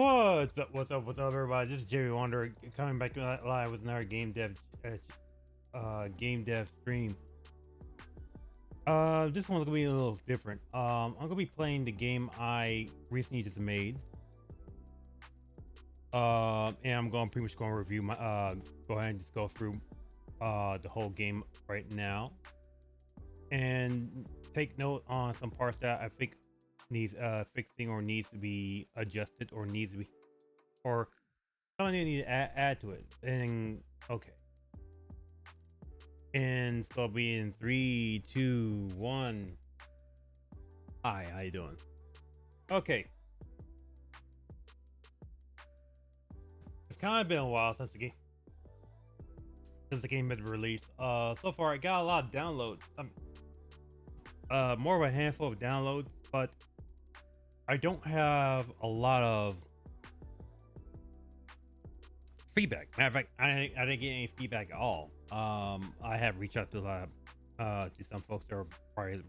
What's up, everybody? This is Jerry Wonder coming back live with another game dev stream. This one's gonna be a little different. I'm gonna be playing the game I recently just made. And I'm going pretty much going to review my go ahead and just go through the whole game right now, and take note on some parts that I think needs fixing or needs to be adjusted or needs to be or something you need to add to it. And okay. And so I'll be in 3, 2, 1. Hi, how you doing? Okay. It's kind of been a while since the game has been released. So far I got a lot of downloads. More of a handful of downloads, but I don't have a lot of feedback. Matter of fact, I didn't get any feedback at all. I have reached out to a lot to some folks that are probably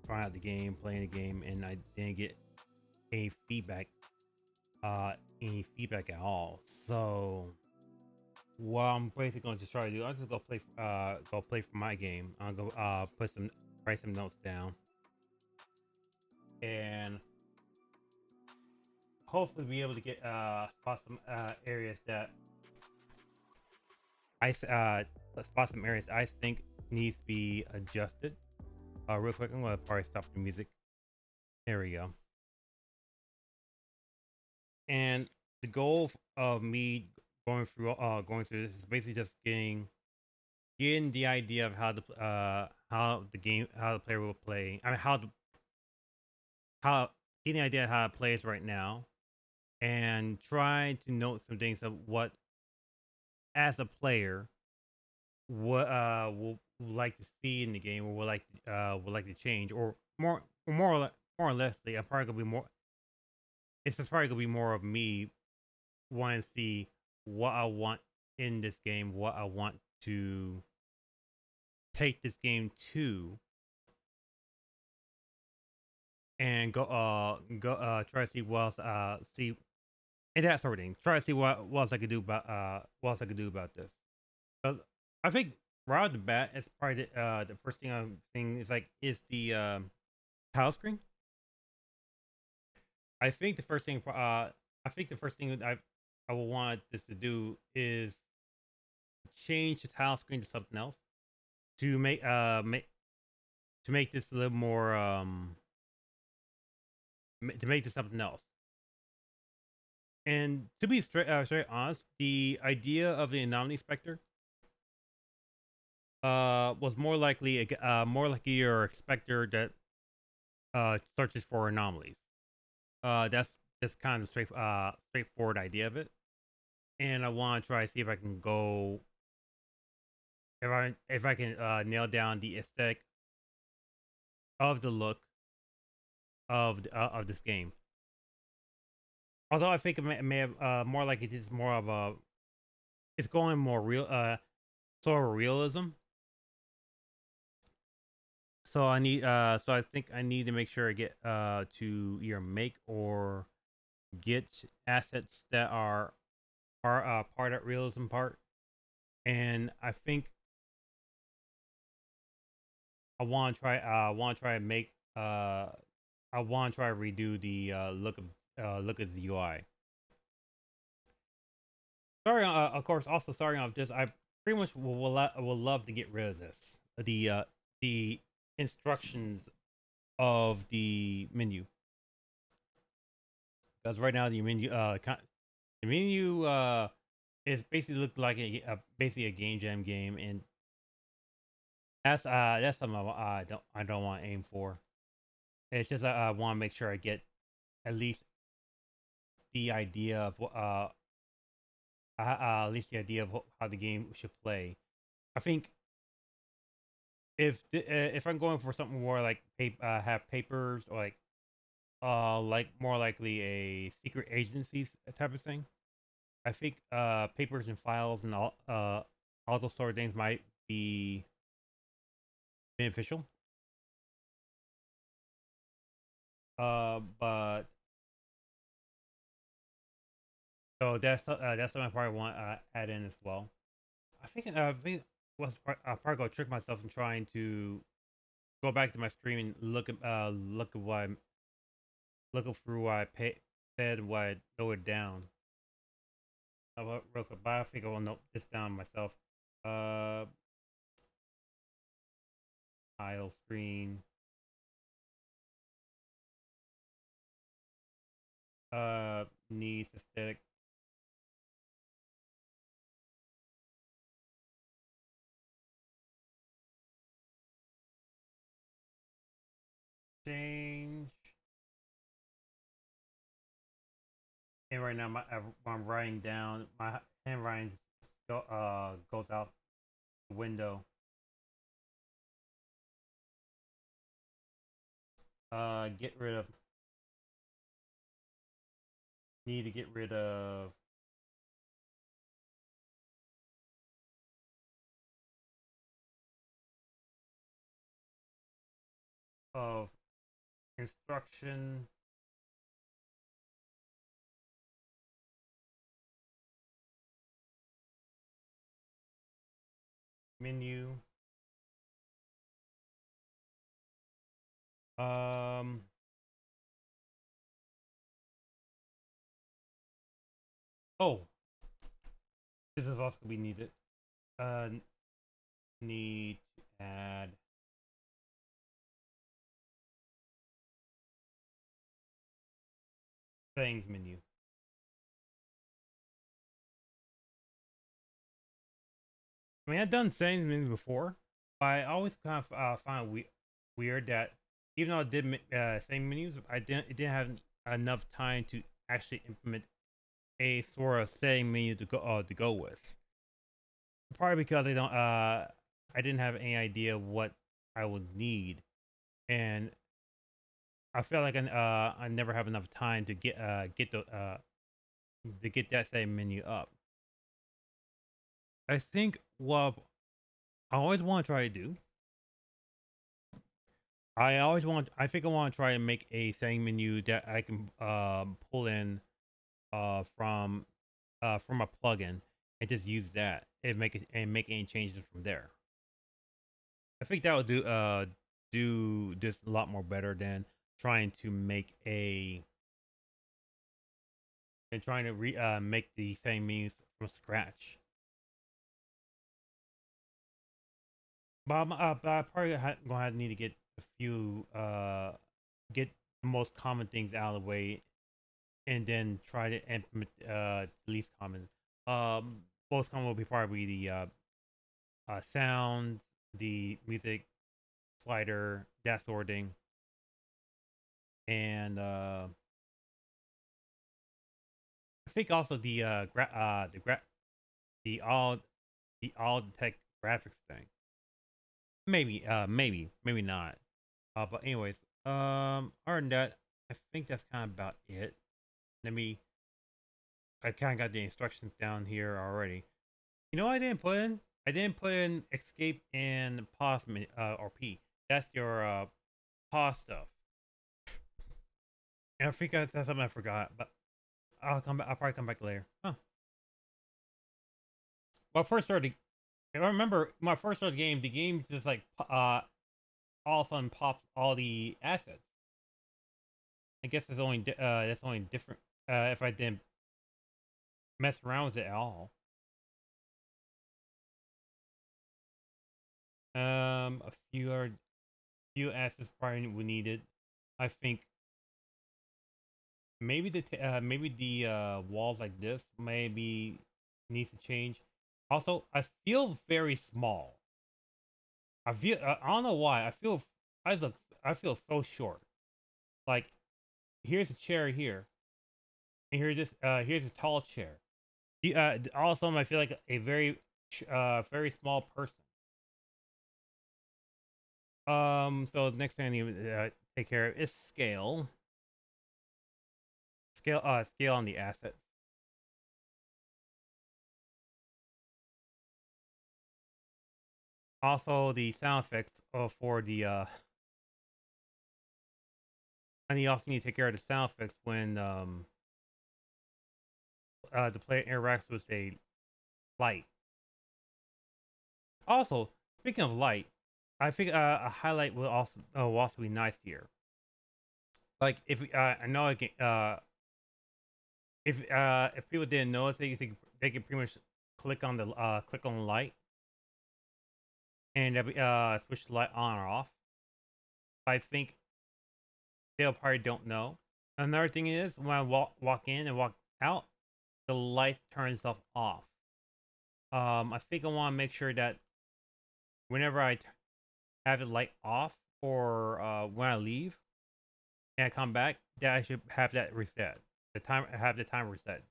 trying out the game, playing the game, and I didn't get any feedback at all. So what I'm basically going to just try to do, I'm just go play for my game. I'll go write some notes down, and hopefully be able to get spot some areas that spot some areas I think needs to be adjusted. Real quick, I'm gonna probably stop the music. There we go. And the goal of me going through this is basically just getting the idea of how the player will play. I mean how getting the idea of how it plays right now, and try to note some things of what, as a player, what will like to see in the game, or would like to change, or more or less. I'm probably gonna be more. It's just probably gonna be more of me wanting to see what I want in this game, what I want to take this game to, and try to see what else see and that sort of thing. Try to see what else I could do about this. 'Cause I think right off the bat, it's probably the first thing I'm thinking is the title screen. I think the first thing that I will want this to do is change the tile screen to something else to make this a little more to make this something else. And to be straight honest, the idea of the anomaly specter was more likely your specter that searches for anomalies. That's kind of straightforward idea of it. And I want to try to see if I can go if I can nail down the aesthetic of the look of this game. Although I think it may have more like it is more of a it's going more real sort of realism. So I think I need to make sure I get to either make or get assets that are part of that realism part. And I think I want to try and make I want to try to redo the look of the UI. Sorry, of course, also starting off this, I pretty much will love to get rid of this. The instructions of the menu, because right now the menu is basically looked like basically a game jam game, and that's something I don't want to aim for. It's just I want to make sure I get at least the idea of at least the idea of how the game should play. I think if I'm going for something more like have papers, or like more likely a secret agency type of thing, I think papers and files and all those sort of things might be beneficial. But So that's something I probably want to add in as well. I think I'll probably go trick myself in trying to go back to my stream and look at what I'm looking through what said and what I lowered down. Real quick, but I think I will note this down myself. Uh, Tile screen. Needs aesthetic. Change. And right now, I'm writing down my handwriting goes out the window. Get rid of. Need to get rid of. Of instruction. Menu. Um. Oh, this is also gonna be needed. Uh, Need to add settings menu. I mean, I've done settings menu before, but I always kind of find weird that even though I did same menus, it didn't have enough time to actually implement a sort of setting menu to go with. Probably because I didn't have any idea what I would need, and I feel like I never have enough time to get that same menu up. I think what I always want to try to do. I think I want to try and make a setting menu that I can pull in from a plugin and just use that and make any changes from there. I think that would do this a lot more better than trying to make a than trying to make the same menus from scratch. But I probably gonna have need to get a few get the most common things out of the way, and then try to implement the least common. Most common will be probably the sound, the music slider, that sorting, and I think also the all tech graphics thing. Maybe not. But anyways, other than that, I think that's kind of about it. Let me. I kind of got the instructions down here already. You know what I didn't put in? I didn't put in escape and pause or P. That's your pause stuff. And I think that's something I forgot, but I'll come back. I'll probably come back later. Huh. Well, first started. If I remember my first started the game just like all of a sudden pops all the assets. I guess that's only different if I didn't mess around with it at all. A few assets probably we needed. I think maybe the walls like this maybe needs to change. Also, I feel very small. I don't know why. I feel so short. Like here's a chair here, and here's a tall chair. Also, I feel like a very small person. So the next thing I need to take care of is scale. Scale on the assets. Also, the sound effects for the and you also need to take care of the sound effects when the player interacts with a light. Also, speaking of light, I think a highlight will also be nice here. Like if I know I can if people didn't notice, they can pretty much click on the light and switch the light on or off. I think they'll probably don't know. Another thing is when I walk in and walk out, the light turns itself off. I think I want to make sure that whenever I have the light off or when I leave and I come back, that I should have that reset. Have the time reset.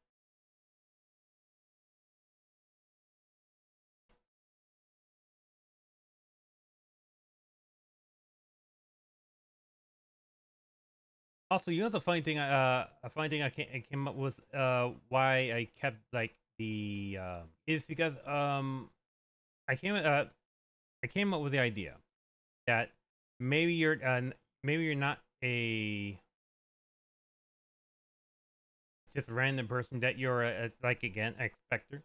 Also, you know the funny thing, a funny thing I came up with, why I kept like the is because I came I came up with the idea that maybe maybe you're not a just random person, that you're like again an inspector,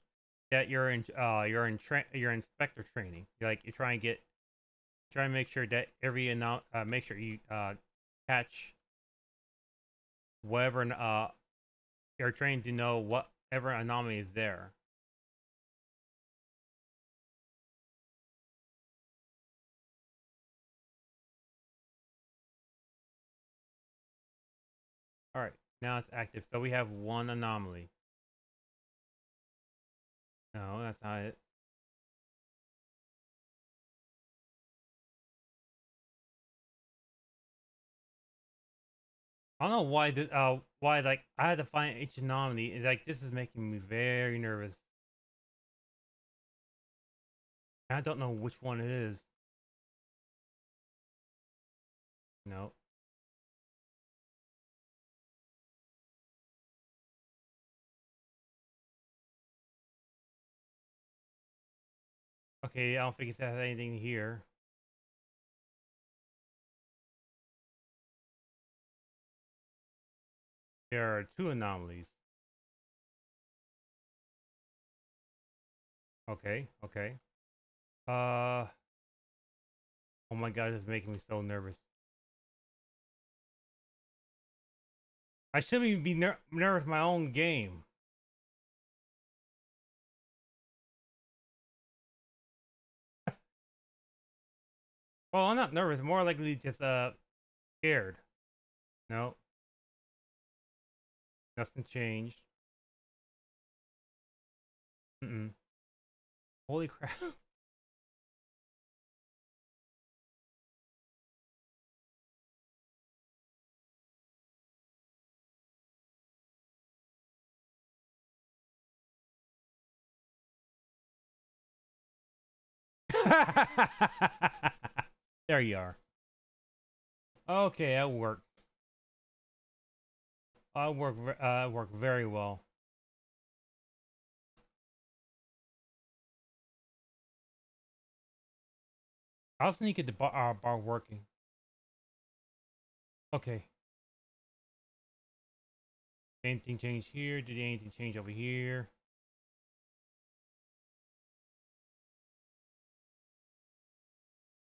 that you're inspector training. Like you try and make sure that make sure you catch whatever you're trained to know whatever anomaly is there. All right, now it's active. So we have one anomaly. No, that's not it. I don't know why like I had to find each anomaly. It's like this is making me very nervous. I don't know which one it is. No. Okay, I don't think it has anything here. There are two anomalies. Okay, okay. Uh, oh my god, this is making me so nervous. I shouldn't even be nervous my own game. Well, I'm not nervous. More likely just scared. No, nothing changed. Mm-mm. Holy crap. There you are. Okay, that worked. Worked very well. I also need to get the bar working. Okay. Anything change here? Did anything change over here?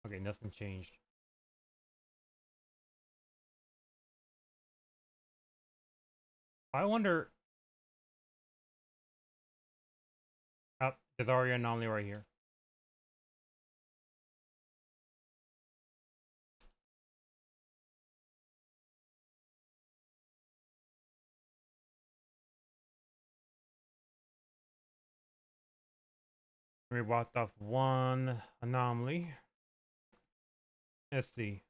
Okay, nothing changed. I wonder. There's already an anomaly right here. We walked off one anomaly. Let's see.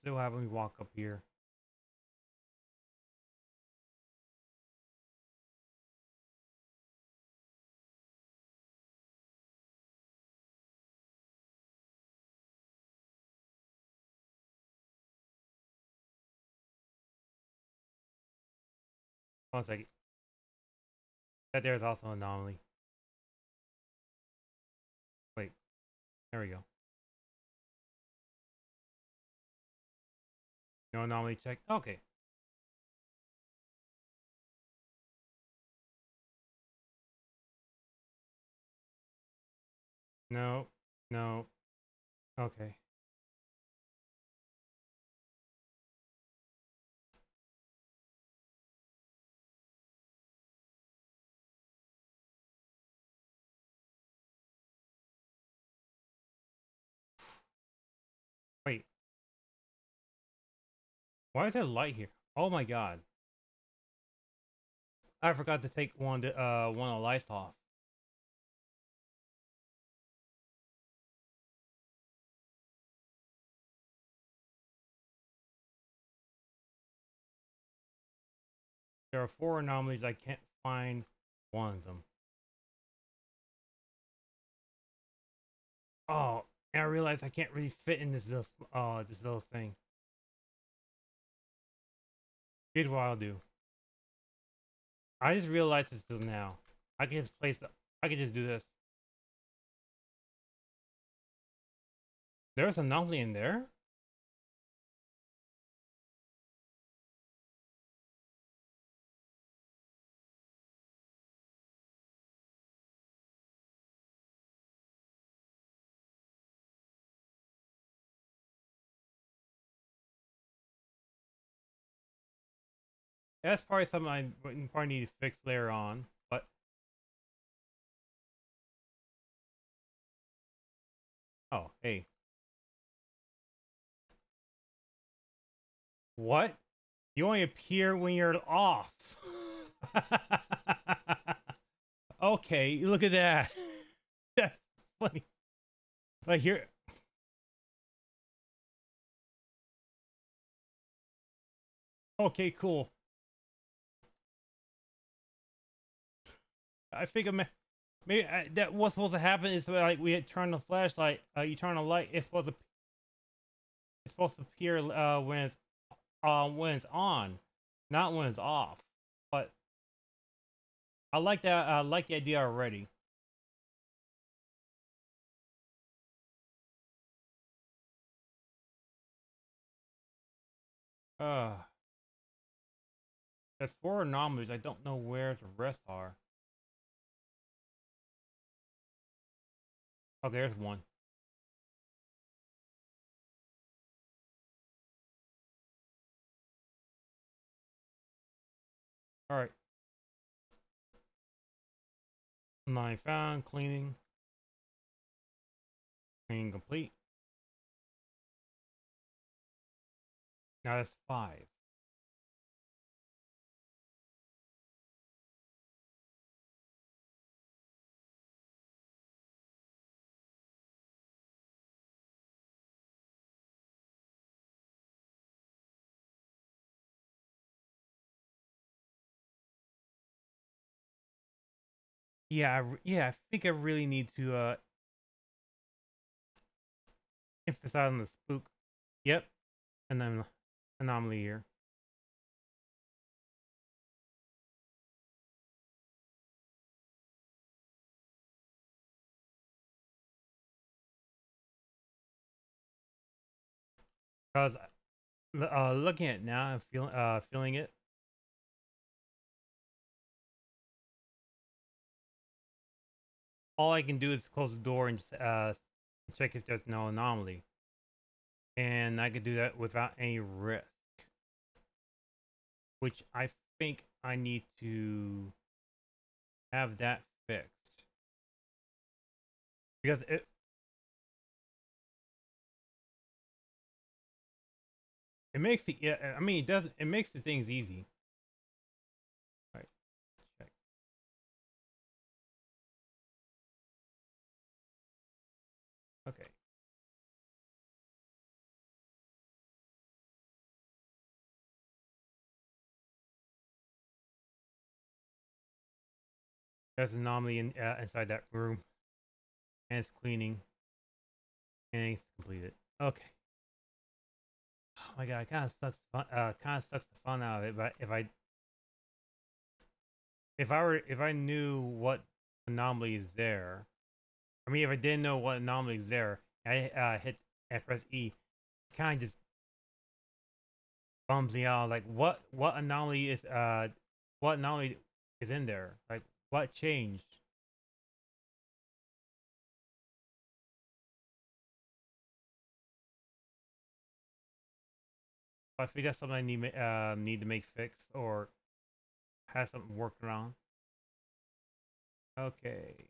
Still having me walk up here. One second. That there's also an anomaly. Wait. There we go. No anomaly check. Okay. No, no. Okay. Wait. Why is there light here? Oh my god. I forgot to take one of the lights off. There are 4 anomalies. I can't find one of them. Oh, and I realized I can't really fit in this little thing. Here's what I'll do. I just realized this now. I can just place. I can just do this. There's an anomaly in there. That's probably something I probably need to fix later on. But oh, hey, what? You only appear when you're off. Okay, look at that. That's funny. Like here. Okay, cool. I think maybe that what's supposed to happen is like we had turned the flashlight. You turn the light. It's supposed to appear when it's on, not when it's off. But I like that. I like the idea already. Uh, there's 4 anomalies. I don't know where the rest are. Okay, there's one. All right. Nine found. Cleaning. Cleaning complete. Now that's 5. Yeah, yeah. I think I really need to emphasize on the spook. Yep, and then anomaly here. Cause looking at it now, I'm feeling it. All I can do is close the door and just check if there's no anomaly, and I could do that without any risk. Which I think I need to have that fixed because it makes the yeah. I mean, it makes the things easy. All right, check. Okay. There's an anomaly inside that room, and it's cleaning, and it's completed. Okay. Oh my god, it kind of sucks. Kind of sucks the fun out of it. But if I knew what anomaly is there, I mean, if I didn't know what anomaly is there, I press E, kind of just bums me out. Like what anomaly is in there? Like what changed? I think that's something I need to make fixed or have something working on. Okay.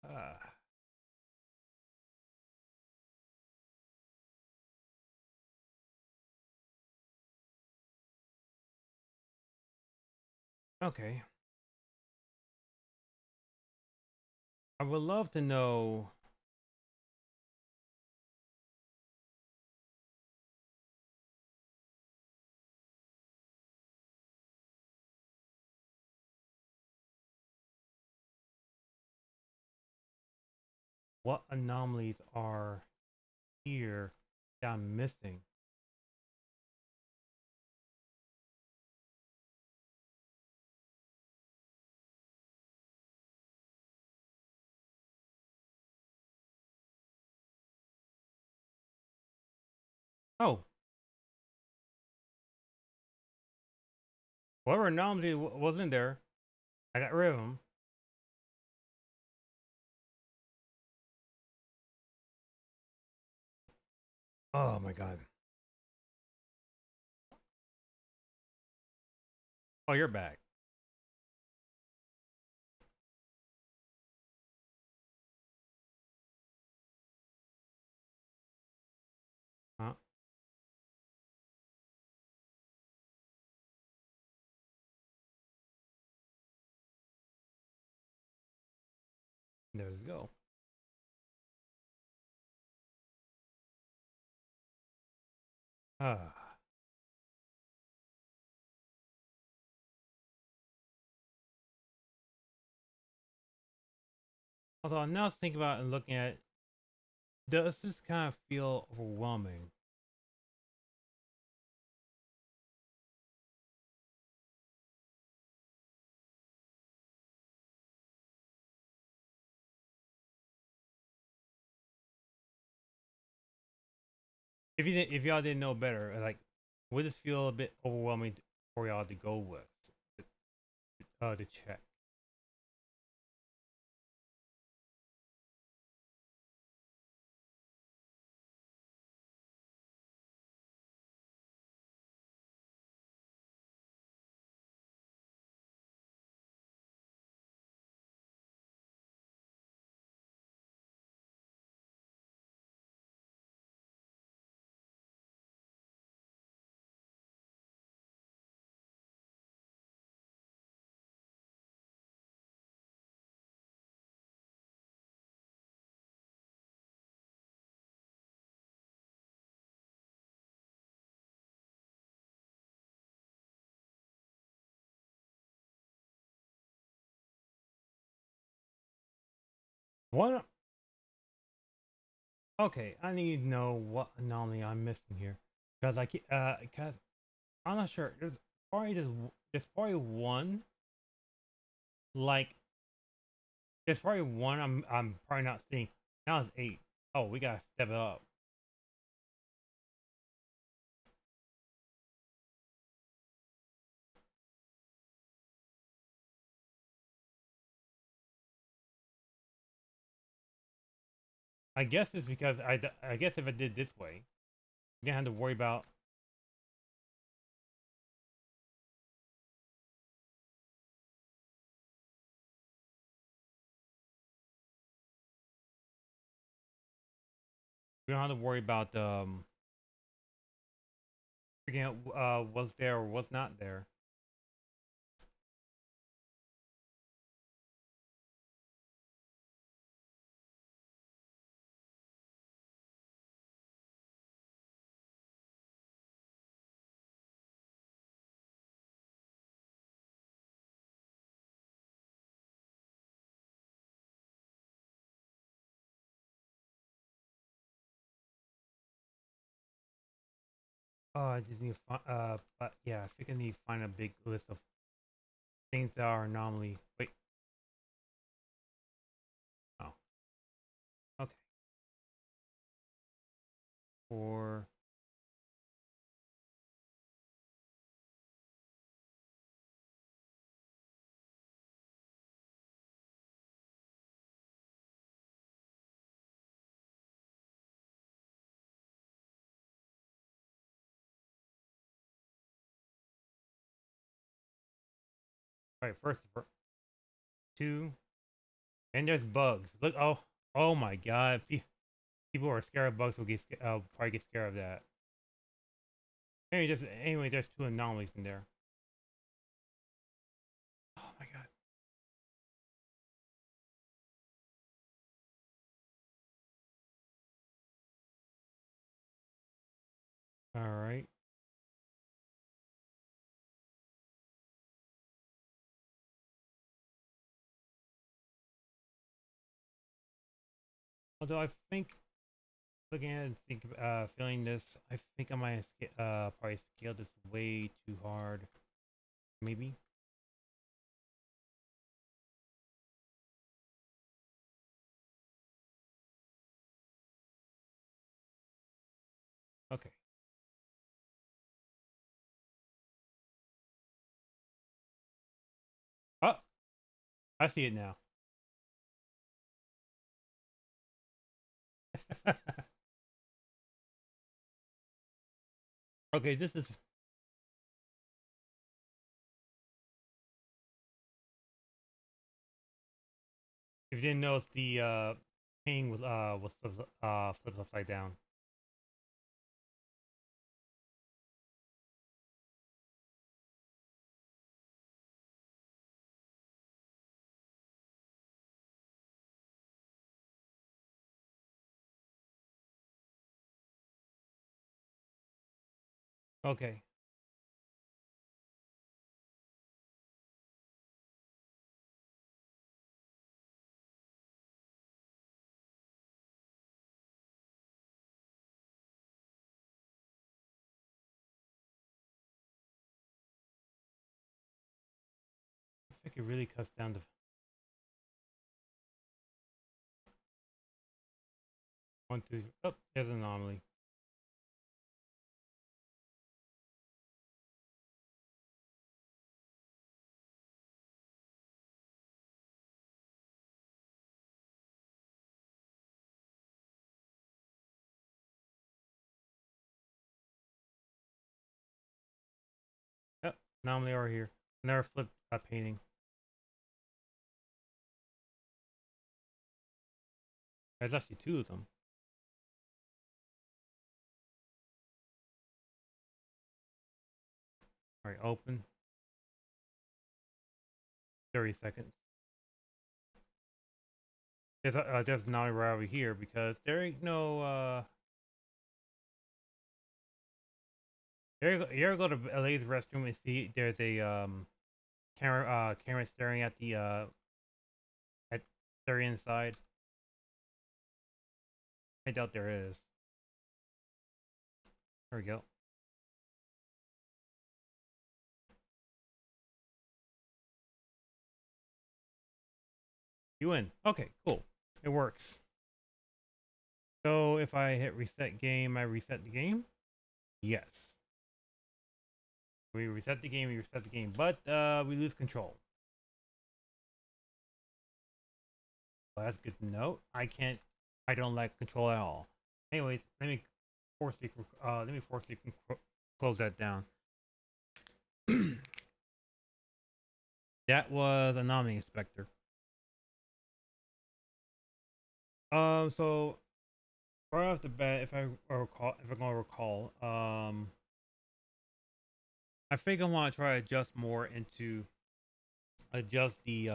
Uh, okay. I would love to know what anomalies are here that I'm missing. Oh, whatever anomaly was in there, I got rid of them. Oh my god. Oh, you're back. Huh? There we go. Ah. Although I'm now thinking about and looking at, does this kind of feel overwhelming? If y'all didn't know better, like, would this feel a bit overwhelming for y'all to go with? To check. One. Okay, I need to know what anomaly I'm missing here, because because I'm not sure. There's probably one, like there's probably one I'm probably not seeing. Now it's 8. Oh, we gotta step it up. I guess it's because I guess if I did this way, you didn't have to worry about. We don't have to worry about figuring out was there or was not there. Oh, I just need to find. But yeah, I think I need to find a big list of things that are anomaly. Wait. Oh. Okay. For Alright, first, two, and there's bugs. Look, oh my god. People who are scared of bugs will probably get scared of that. Anyway, there's two anomalies in there. Oh my god. Alright. Although I think, looking at it and feeling this, I think I might probably scale this way too hard. Maybe. Okay. Oh, I see it now. Okay, this is. If you didn't notice, the ping was flipped upside down. Okay. I think it really cuts down the. One, two. Oh, there's an anomaly. Oh, anomaly over here. Never flipped that painting. There's actually two of them. Alright, open. 30 seconds. There's an anomaly right over here because there ain't no you ever go to a ladies' restroom and see there's a camera staring at the at staring inside? I doubt there is. There we go. You win. Okay, cool. It works. So if I hit reset game, I reset the game? Yes. We reset the game, but we lose control. Well, that's good to know. I don't like control at all. Anyways, let me force you close that down. That was Anomaly Inspector. So right off the bat, if I'm gonna recall, I think I want to try to adjust the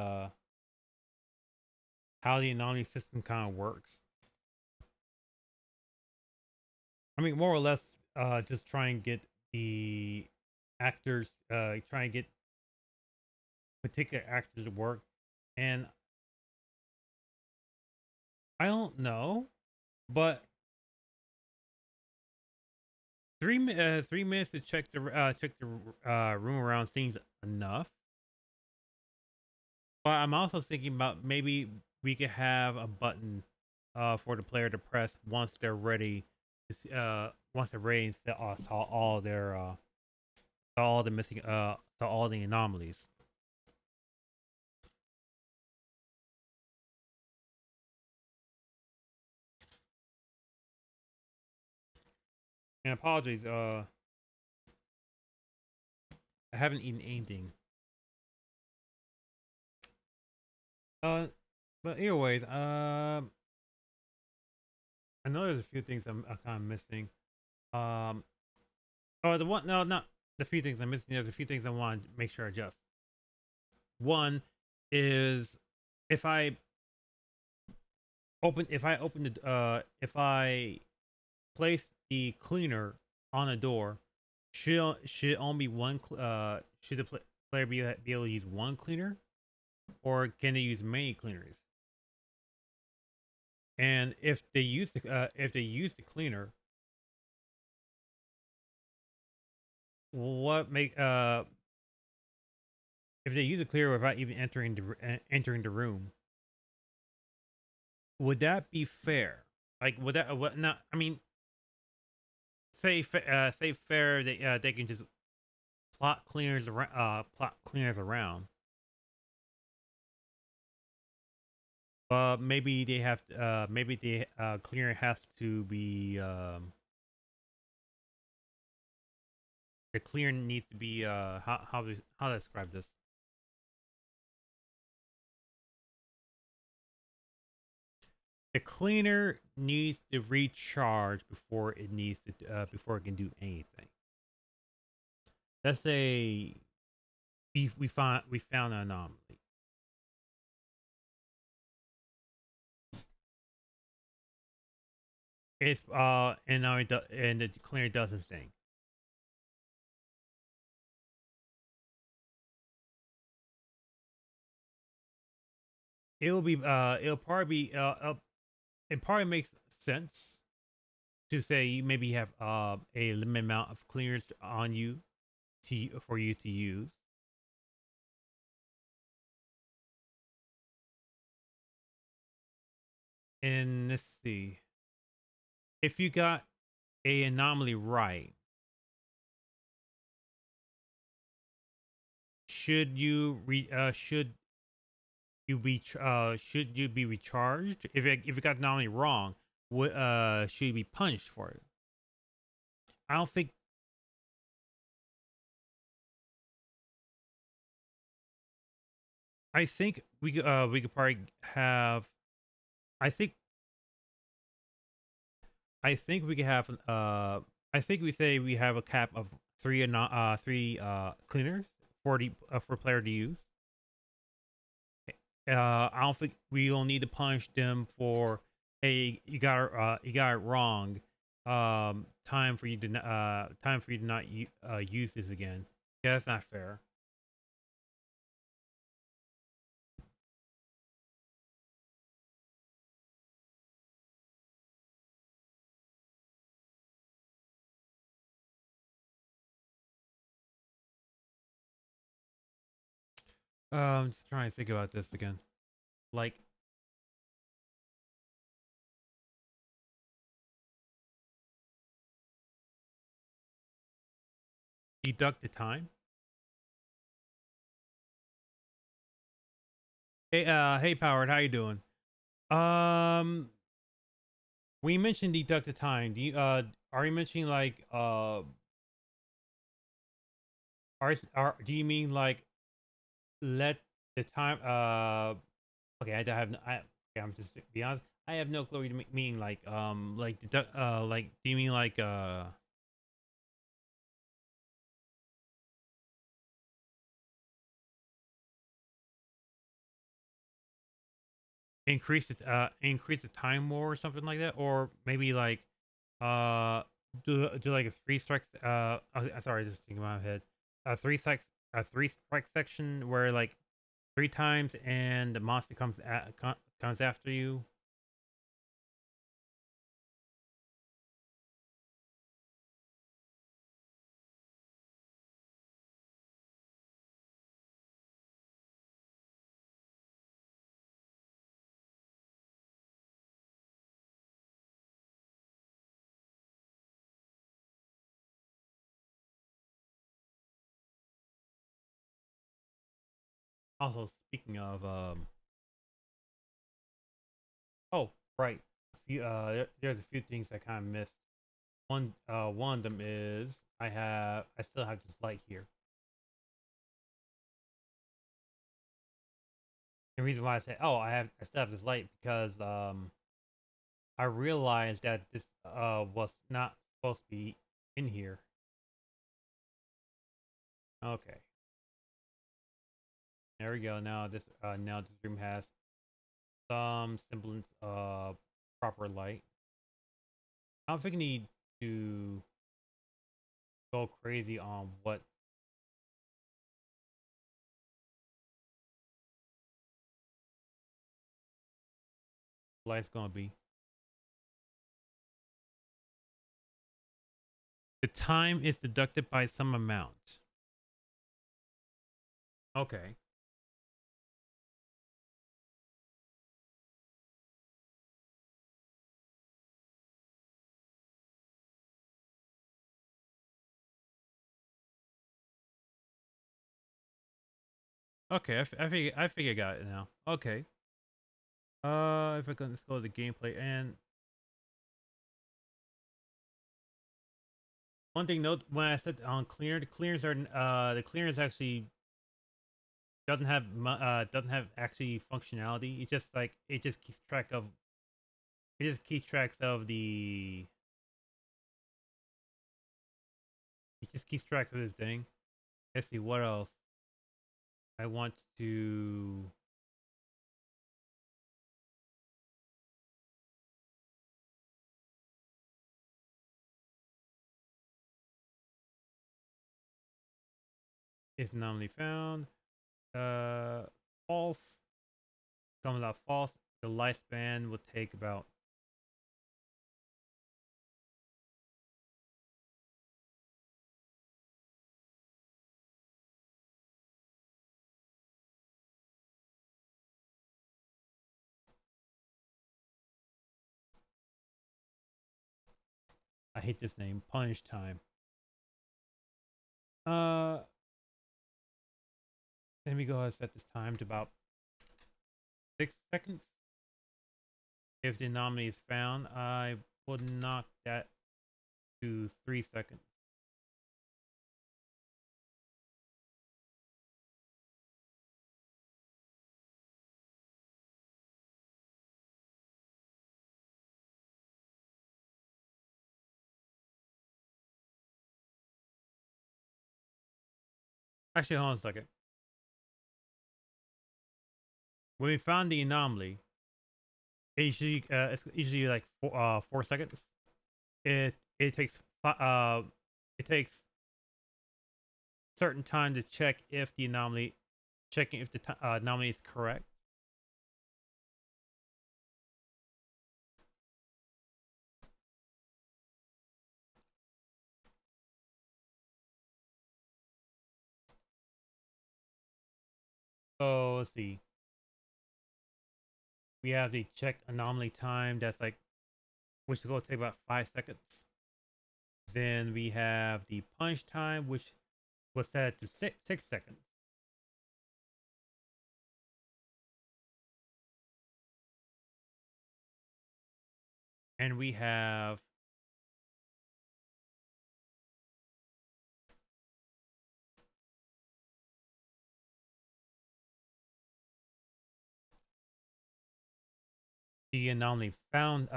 how the anomaly system kind of works. I mean, more or less, just try and get the actors, try and get particular actors to work, and I don't know, but 3 minutes to check the room around seems enough. But I'm also thinking about maybe we could have a button for the player to press once they're ready once they're ready to saw all the missing saw all the anomalies. And apologies, I haven't eaten anything. Uh, but anyways, I know there's a few things I'm kind of missing. Um, oh, the one, no, not the few things I'm missing. There's a few things I want to make sure I adjust. One is if I if I place the cleaner on a door, should only one should the player be able to use one cleaner, or can they use many cleaners? And if they use the cleaner, what make if they use a cleaner without even entering the room, would that be fair? Like, would that what not? I mean, say fair, they can just plot cleaners around. But maybe they have to, maybe the cleaner has to be the cleaner needs to be how to describe this. The cleaner needs to recharge before it can do anything. Let's say we found an anomaly. It's and now and the cleaner does its thing. It'll probably be it probably makes sense to say you maybe have a limited amount of cleaners on you for you to use. And let's see, if you got a anomaly right, should you be recharged? If you got anomaly wrong, should you be punished for it? I don't think. I think we could probably have. I think I think we could have. I think we say we have a cap of three cleaners for player to use. I don't think we'll need to punish them for, hey, you got it wrong. Time for you to not use this again. Yeah, that's not fair. Just trying to think about this again. Like, deduct the time. Hey, Powered, how you doing? Um, we mentioned deduct the time. Are you mentioning like do you mean like let the time okay, I don't have okay, I'm just to be honest, I have no clue what you mean like like do you mean like increase the time more or something like that, or maybe like uh do like a three strikes sorry, just thinking in my head, a three strike section where like three times and the monster comes after you. Also, speaking of oh, right, there's a few things I kind of missed. One of them is I still have this light here. The reason why I say, oh, I still have this light because I realized that this was not supposed to be in here. Okay, there we go. Now this room has some semblance of proper light. I don't think I need to go crazy on what light's gonna be. The time is deducted by some amount. Okay. Okay, I figure I got it now. Okay. If I can, let's go to the gameplay. And one thing note, when I said on clear, the clearance actually doesn't have actually functionality. It's just like it just keeps track of the it just keeps track of this thing. Let's see what else I want to. Is anomaly found. False. Comes out false. The lifespan will take about. I hate this name. Punish time. Uh, Let me go ahead and set this time to about 6 seconds. If the anomaly is found, I will knock that to 3 seconds. Actually, hold on a second. When we found the anomaly, it's usually like 4 seconds. It takes it takes certain time to check if the anomaly anomaly is correct. So let's see. We have the check anomaly time that's like which is going to take about 5 seconds. Then we have the punch time, which was set to 6 seconds. And we have the anomaly found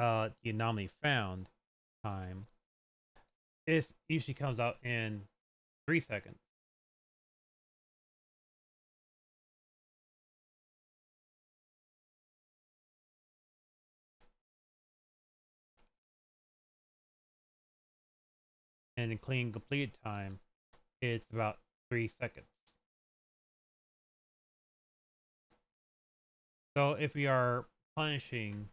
time. It usually comes out in 3 seconds. And the clean completed time is about 3 seconds. So if we are punishing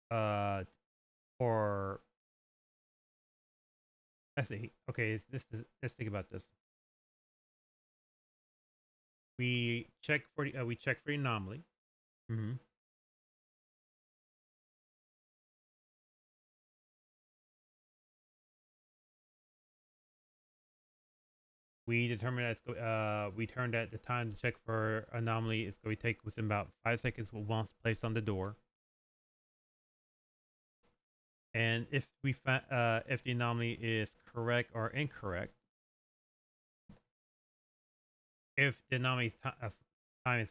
for let's see, okay, let's think about this. We check for the anomaly. Mm-hmm. We determine that we turn that the time to check for anomaly is going to take within about 5 seconds once placed on the door. And if if the anomaly is correct or incorrect, if the anomaly time is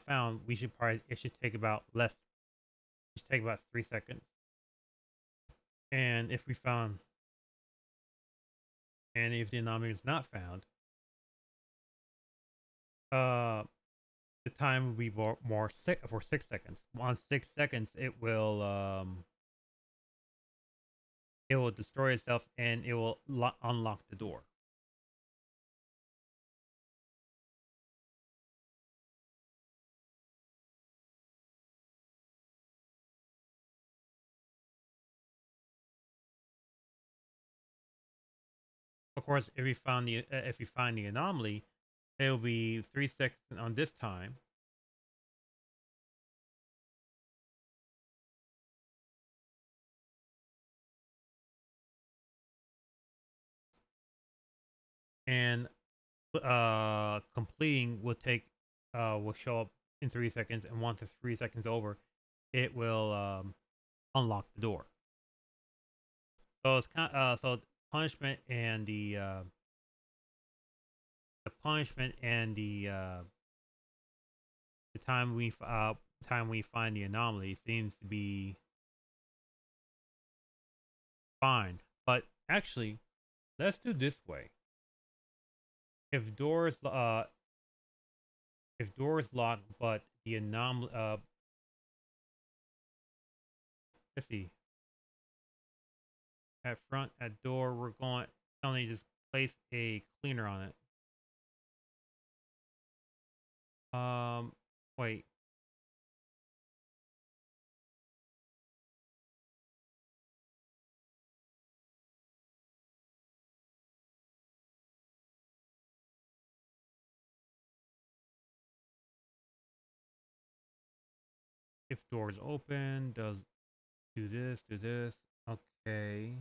found, we should probably it should take about less. It should take about 3 seconds. And if we found, and if the anomaly is not found, the time will be more for 6 seconds. On 6 seconds, it will destroy itself and it will unlock the door. Of course, if we find the anomaly, it will be 3 seconds on this time. And completing will show up in 3 seconds, and once it's 3 seconds over, it will unlock the door. So it's so punishment and the punishment and the time we find the anomaly seems to be fine. But actually, let's do this way. If doors lock, but the anomaly let's see. At door, we're going only just place a cleaner on it. Wait. If doors open, do this. Okay.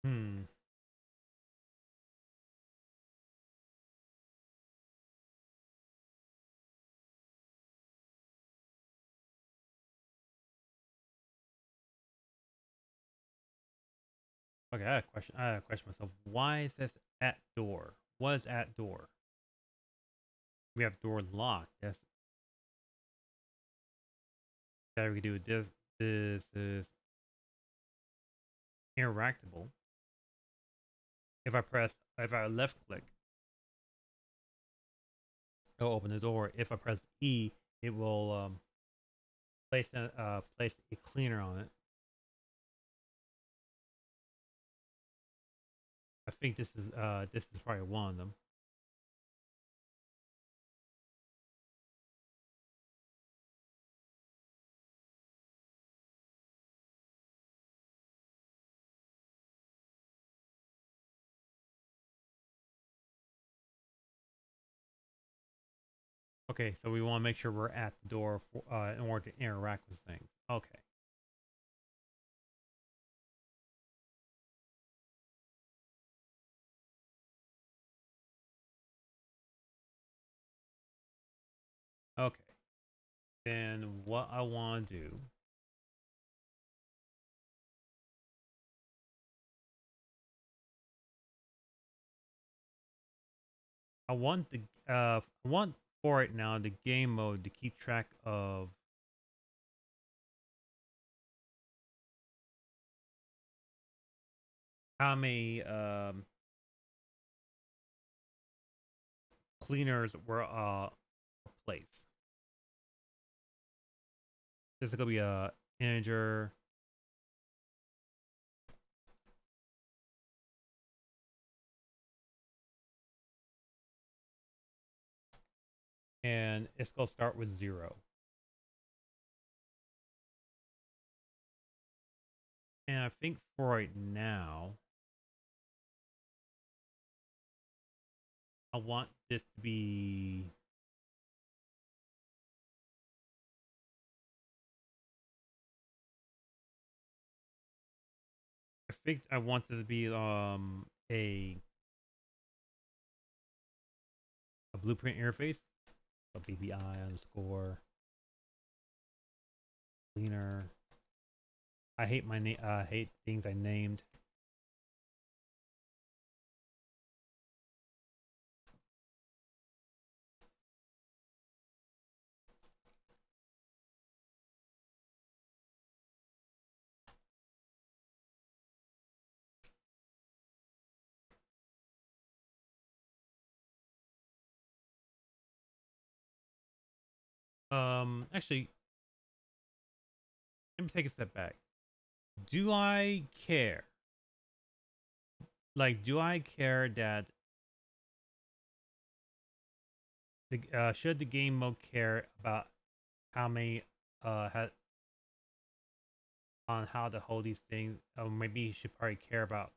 Hmm. Okay, I had a question. I had a question myself. Why is this at door? What is at door? We have door locked. Yes. That we can do this. This is interactable. If I left click, it'll open the door. If I press E, it will place a cleaner on it. I think this is probably one of them. Okay, so we want to make sure we're at the door in order to interact with things. Okay. Okay. Then what I want to do, I want for right now the game mode to keep track of how many cleaners were placed. This is gonna be a integer. And it's gonna start with 0. And I think for right now, I want this to be I think I want this to be a blueprint interface. So BBI underscore cleaner I hate my name. Hate things I named. Actually, let me take a step back. Do I care? Like, do I care that the should the game mode care about how many on how to hold these things? Or maybe you should probably care about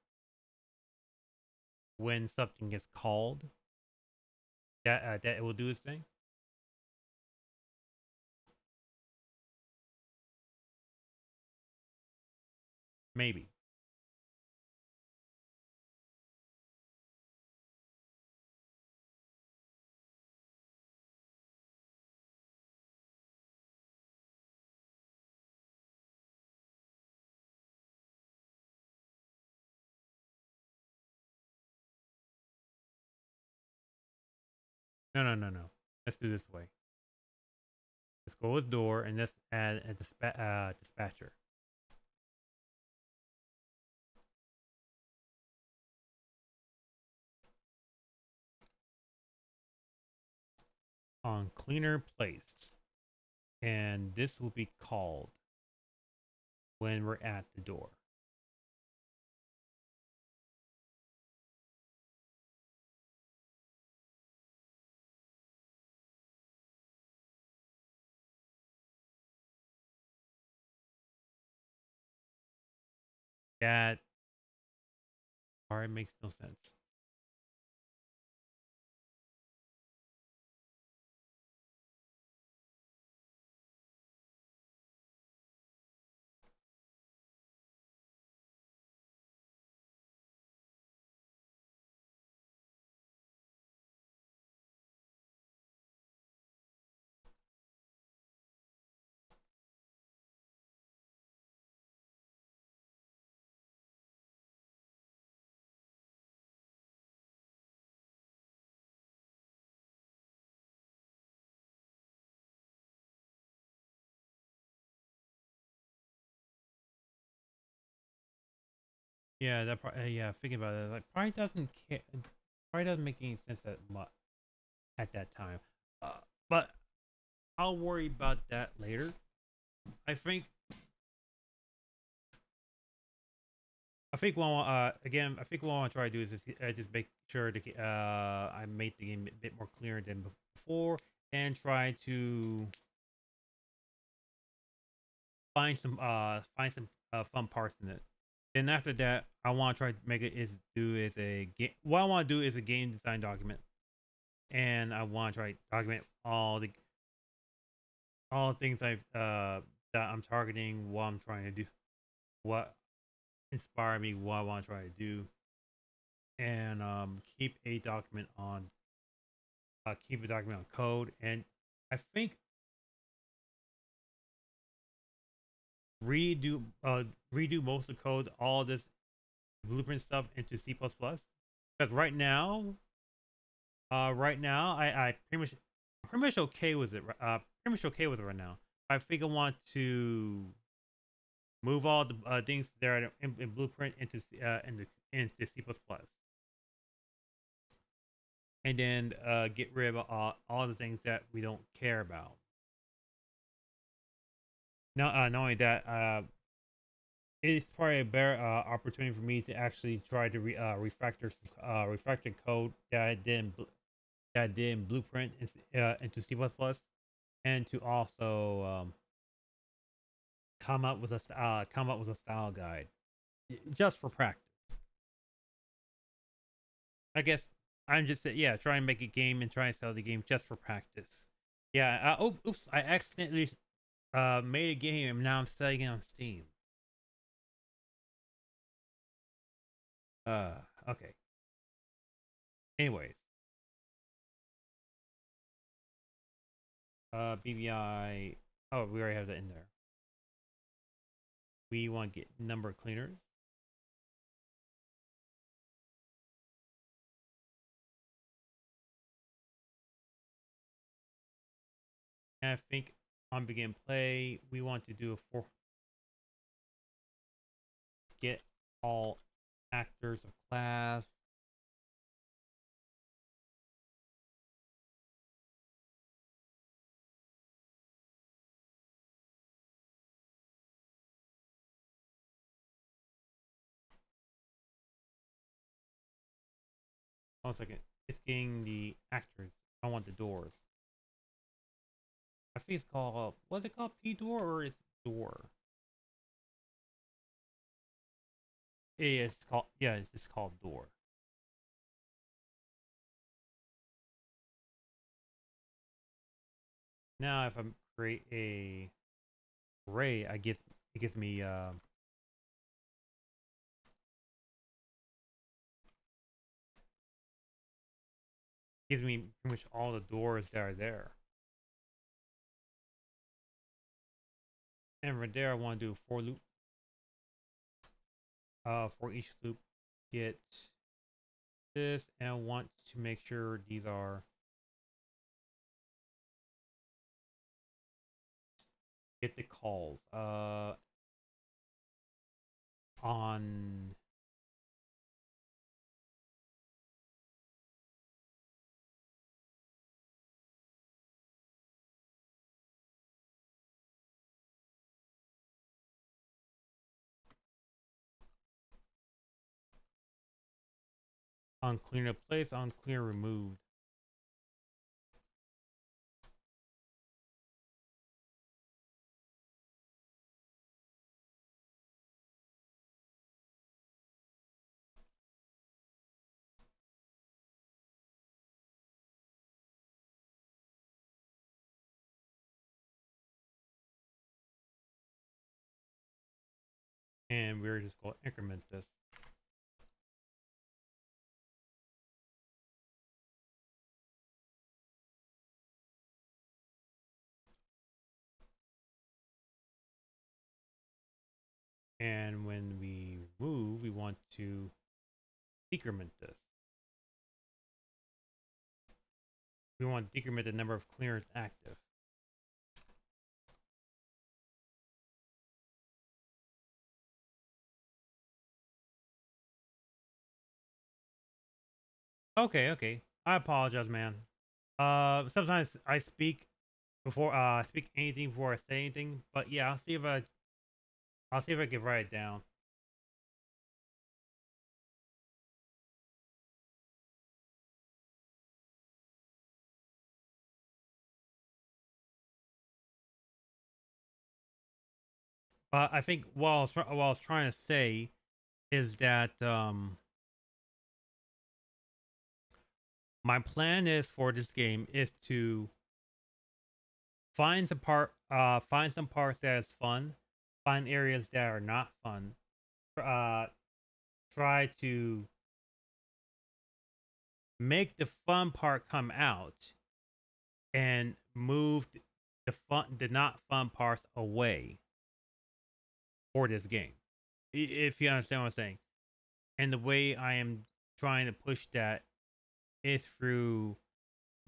when something gets called that it will do its thing. Maybe. No, no, no, no. Let's do this way. Let's go with door and let's add a dispatcher. On cleaner place. And this will be called when we're at the door. That part makes no sense. Yeah, that part. Yeah, thinking about it, like probably doesn't care. Probably doesn't make any sense that much at that time. But I'll worry about that later. I think. I think what again. I think what I want to try to do is just make sure that I make the game a bit more clear than before, and try to find some fun parts in it. Then after that, I want to try to make it is do is a game. What I want to do is a game design document, and I want to try to document all the things that I'm targeting, what I'm trying to do, what inspired me, what I want to try to do, and keep a document on code, and I think redo most of the code, all this blueprint stuff into C++. Because right now I pretty much okay with it. Pretty much okay with it right now. I think I want to move all the things there in Blueprint into C++, and then get rid of all the things that we don't care about. Now, not only that, it's probably a better opportunity for me to actually try to refactor code that I did in Blueprint into C++, and to also come up with a style guide just for practice. I guess I'm just yeah, try and make a game and try and sell the game just for practice. Yeah. Oops! I accidentally made a game and now I'm selling it on Steam. Okay. Anyways, BBI. Oh, we already have that in there. we want to get number of cleaners. And I think on begin play, we want to do a get all actors of class. One second. It's getting the actors. I want the doors. I think it's called, what's it called? P door or is it door? Yeah, it's called, yeah, it's just called door. Now if I create a array, it gives me pretty much all the doors that are there. And right there, I want to do a for loop. For each loop, get this, and I want to make sure these are get the calls on clear place, on clear removed. And we're just going to increment this. And when we move, we want to decrement this. We want to decrement the number of clearance active. Okay. I apologize, man. Sometimes I speak before speak anything before I say anything, but yeah, I'll see if I can write it down. But I think what I was trying to say is that my plan is for this game is to find some parts that is fun, find areas that are not fun, try to make the fun part come out, and move the not fun parts away for this game. If you understand what I'm saying, and the way I am trying to push that is through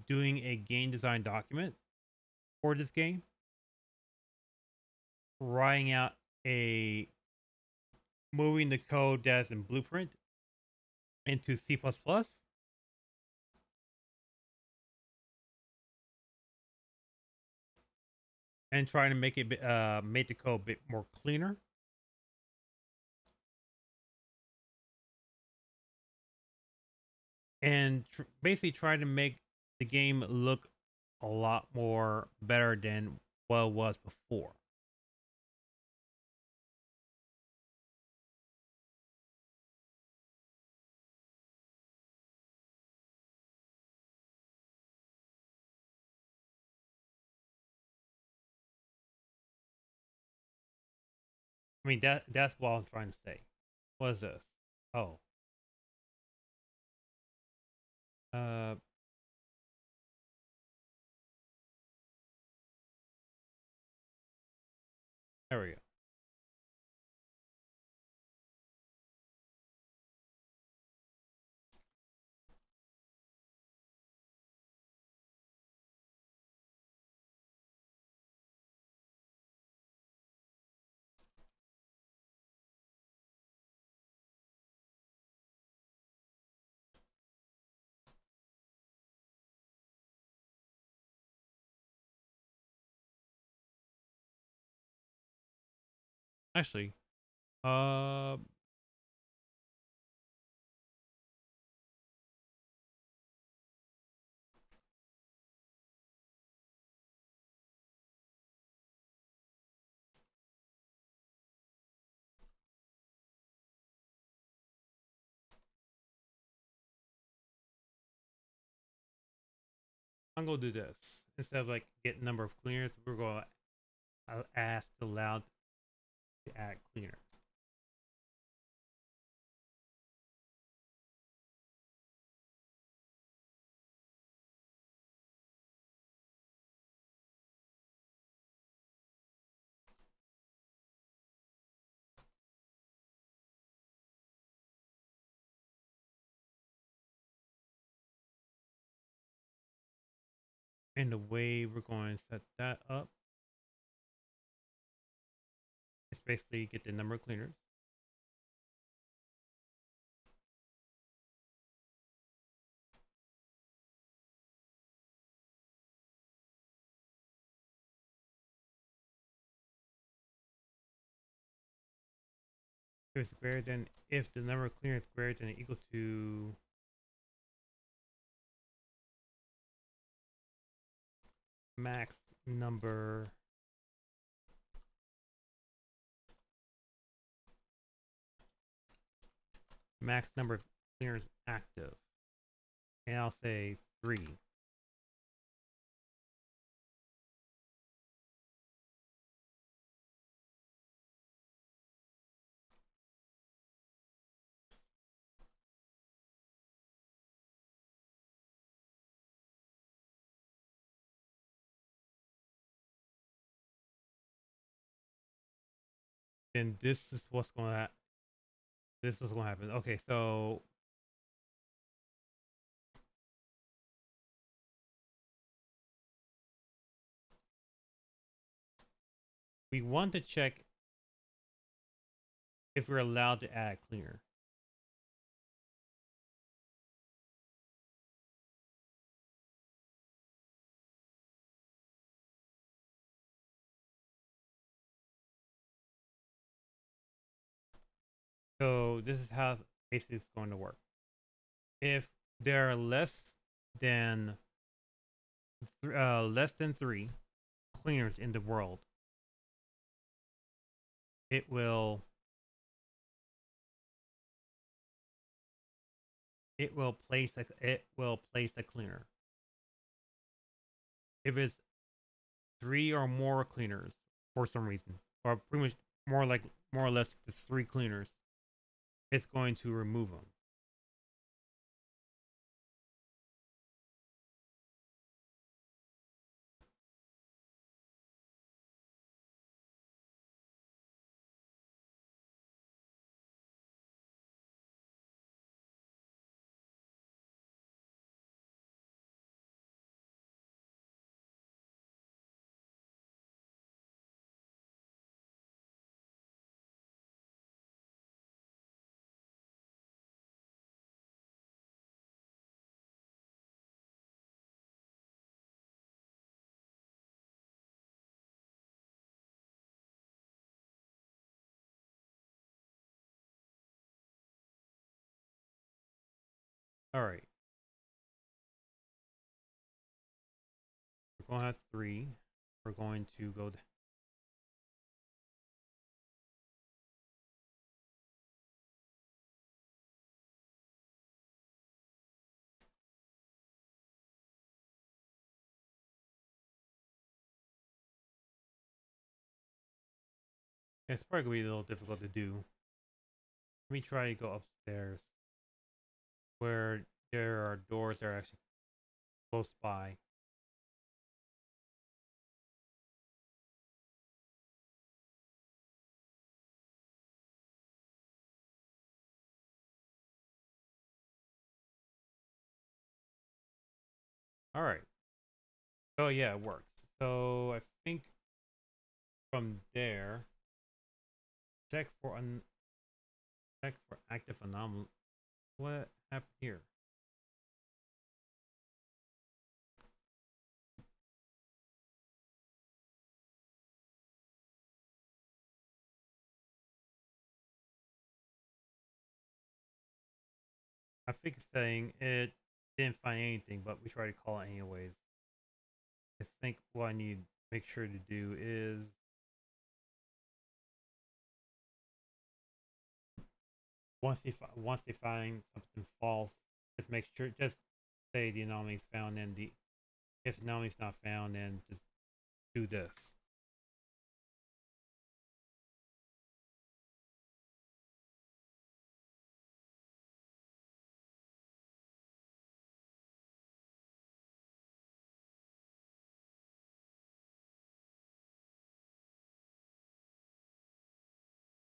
doing a game design document for this game, writing out a moving the code that's in Blueprint into C++, and trying to make it make the code a bit more cleaner. And basically try to make the game look a lot more better than what it was before. I mean that's what I'm trying to say. What is this? Oh. Uh there we go. Actually, I'm gonna do this instead of like get number of cleaners. We're gonna ask aloud to add cleaner. And the way we're going to set that up is basically get the number of cleaners. If it's greater than, if the number of cleaners is greater than or equal to max number of cleaners active, and I'll say 3. Then this is what's going to happen. Okay, so we want to check if we're allowed to add cleaner. So this is how basically it's going to work. If there are than less than 3 cleaners in the world, it will place a cleaner. If it's 3 or more cleaners for some reason, or pretty much more or less just 3 cleaners, it's going to remove them. All right, we're going to have 3. We're going to go. It's probably gonna be a little difficult to do. Let me try to go upstairs, where there are doors that are actually close by. All right. Oh yeah, it works. So I think from there, check for active anomaly. What happened here? I think it's saying it didn't find anything, but we tried to call it anyways. I think what I need to make sure to do is once they find something false, just make sure just say the anomaly is found, and the if anomaly is not found, then just do this.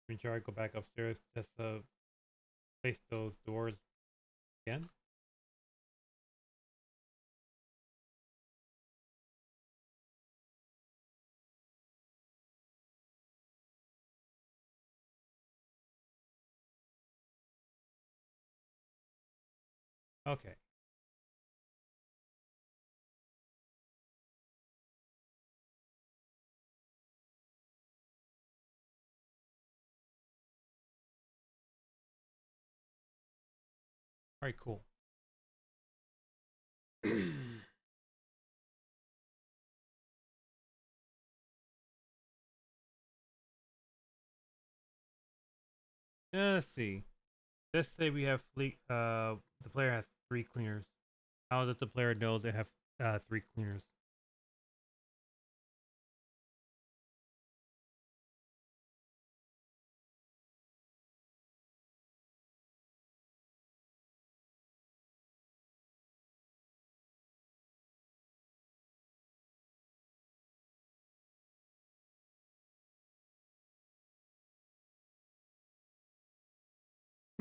Make sure I go back upstairs just to place those doors again. Okay. All right, cool. Let's see. Let's say we have fleet. The player has 3 cleaners. How does the player know they have 3 cleaners?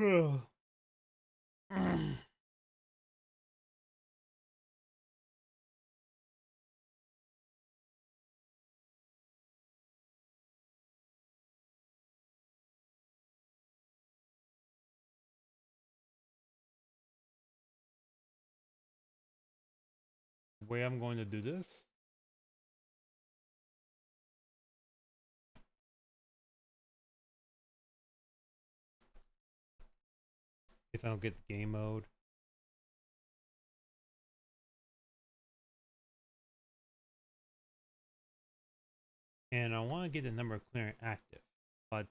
The way I'm going to do this, if I don't get the game mode, and I want to get the number of clearance active, but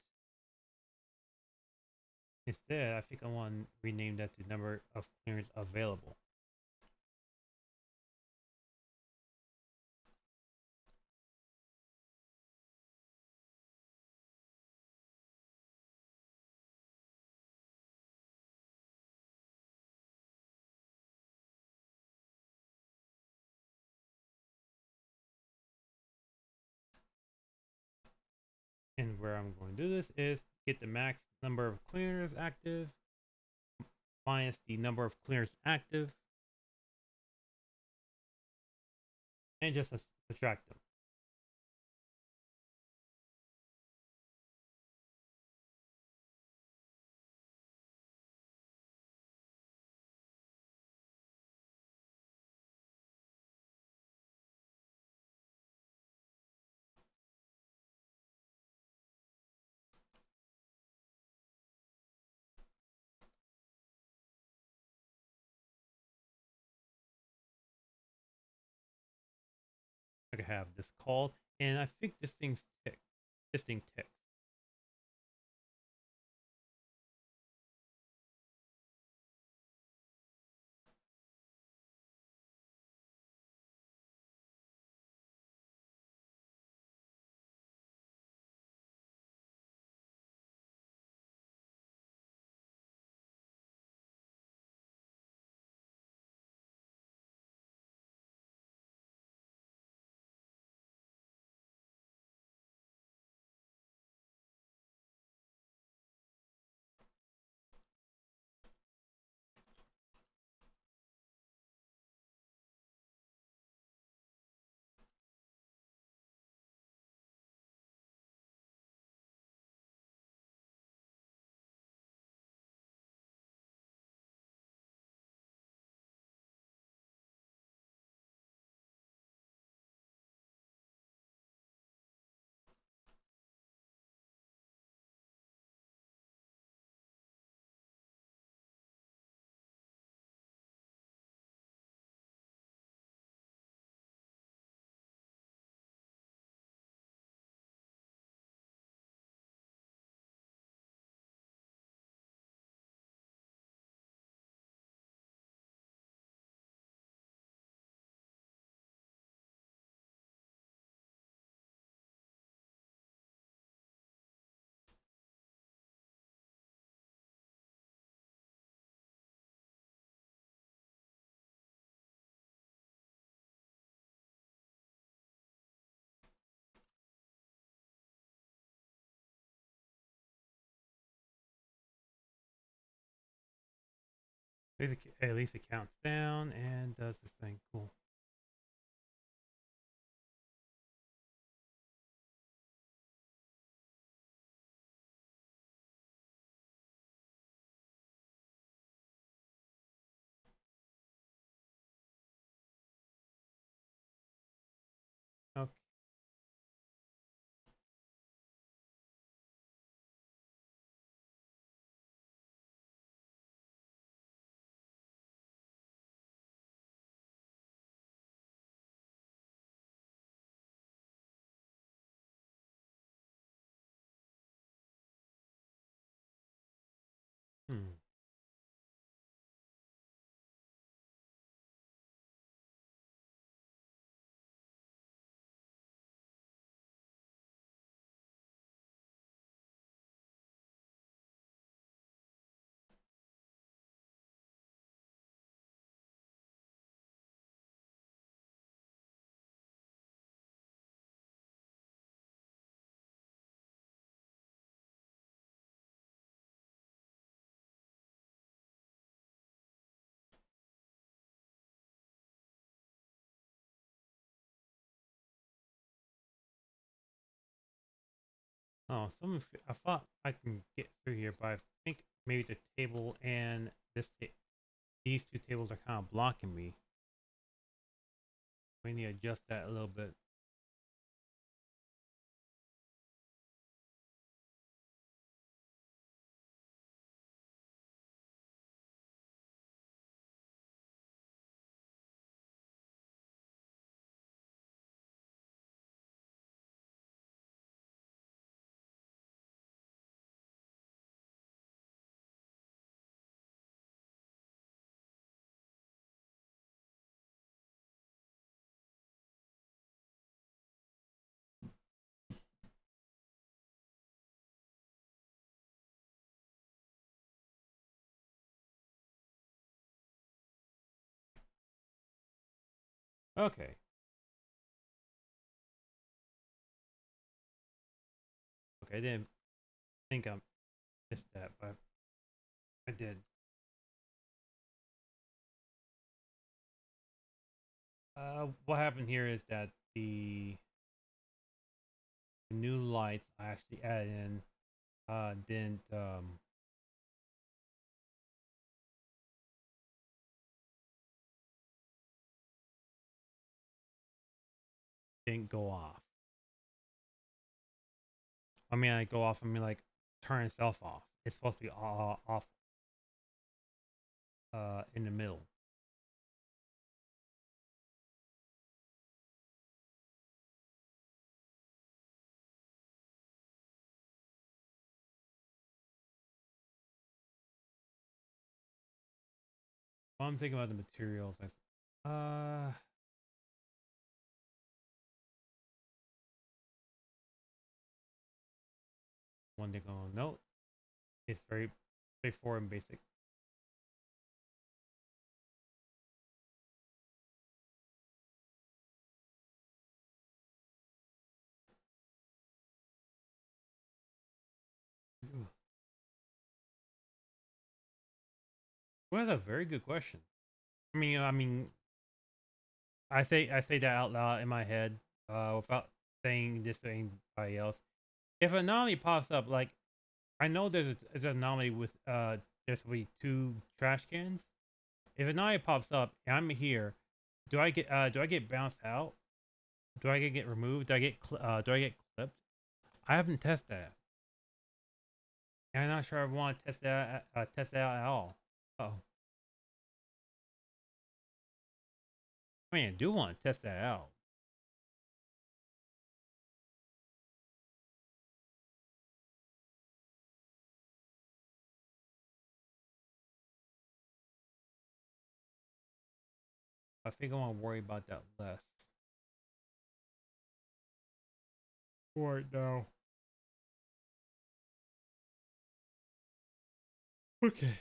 instead, I think I want to rename that to number of clearance available. And where I'm going to do this is get the max number of clearers active minus the number of clearers active, and just subtract them. I could have this called, and I think this thing's tick. This thing ticks. At least it counts down and does this thing. Cool. Okay. Hmm. Oh, I thought I can get through here, but I think maybe the table and these two tables are kind of blocking me. We need to adjust that a little bit. Okay. Okay, I didn't think I missed that, but I did. What happened here is that the new lights I actually added in didn't go off. I mean, I go off. I mean, like turn itself off. It's supposed to be off in the middle. Well, I'm thinking about the materials. One thing on note. It's very straightforward and basic. Well, that's a very good question. I mean, I say that out loud in my head, without saying this to anybody else. If an anomaly pops up, like I know there's an anomaly with there's will be two trash cans. If an anomaly pops up and I'm here, do I get bounced out? Do I get removed? Do I get clipped? I haven't tested that. And I'm not sure I want to test that out at all. Oh, I mean, I do want to test that out. I think I want to worry about that less. Right now. Okay.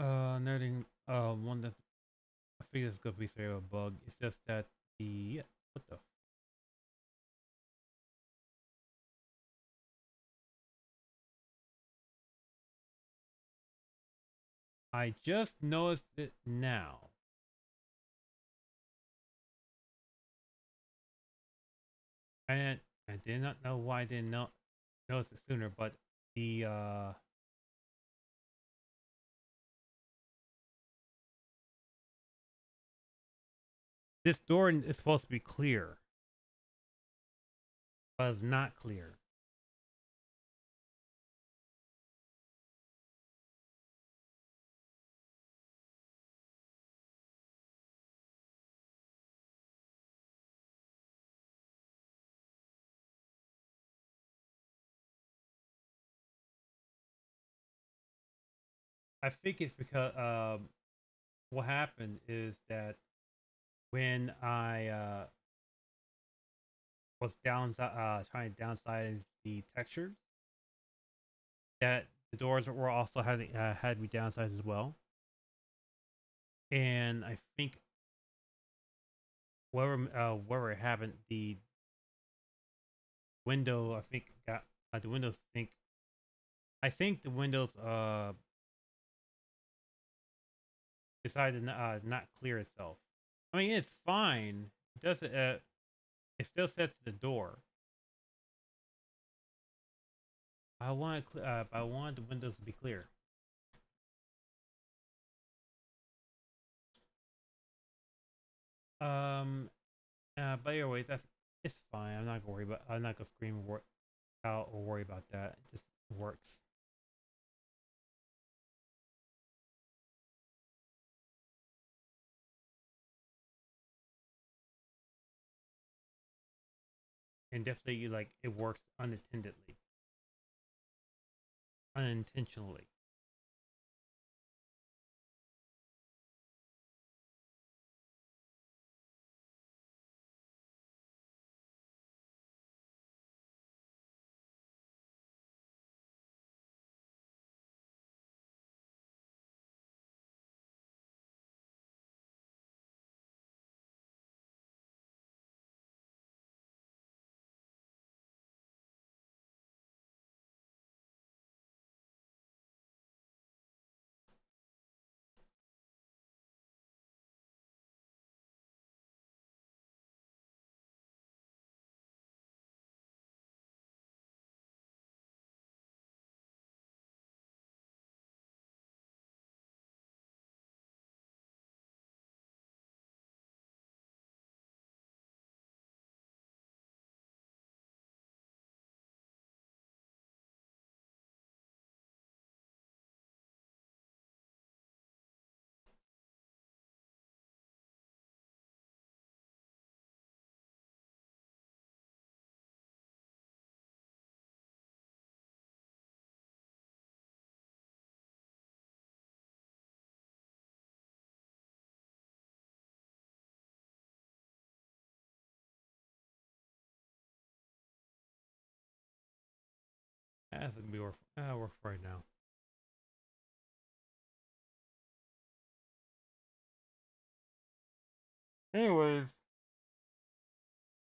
Another thing, one that I think is gonna be sort of a bug. It's just that the what the I just noticed it now, and I did not know why I didn't notice it sooner. But the this door is supposed to be clear, but it's not clear. I think it's because what happened is that when I was trying to downsize the textures, that the doors were also having had to be downsized as well. And I think wherever it happened, the window I think got the windows think I think the windows decided to not clear itself. I mean it's fine. It does it still sets the door. I want the windows to be clear. Um, but anyways, that's it's fine. I'm not gonna scream out or worry about that. It just works. And definitely like it works unintentionally. As we work for right now. Anyways,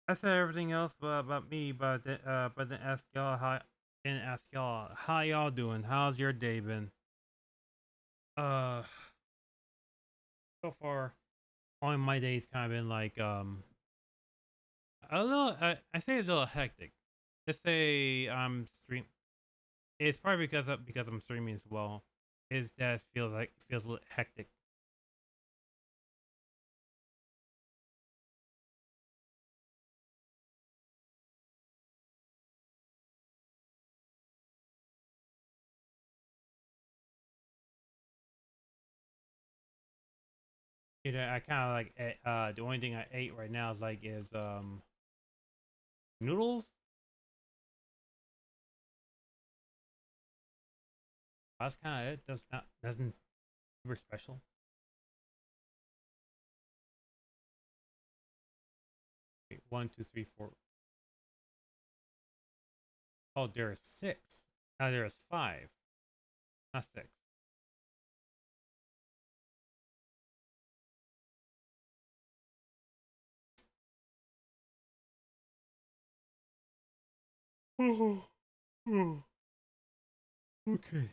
I said everything else about me, but then ask y'all how y'all doing. How's your day been? Uh, so far, only my day's kind of been like a little. I say it's a little hectic. Let's say I'm stream. It's probably because I'm streaming as well. Is that feels a little hectic. You know, I kind of like the only thing I ate right now is noodles. That's kind of it. That's not nothing super special. Wait, one, two, three, four. Oh, there are six. Now there is five, not six. Okay.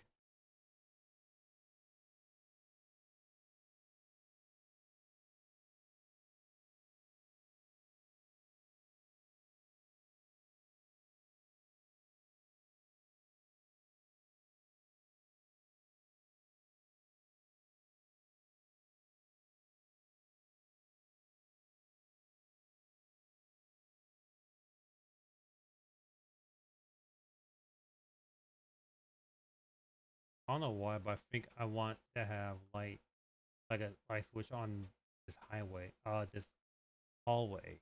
I don't know why, but I think I want to have like a light switch on this highway, this hallway.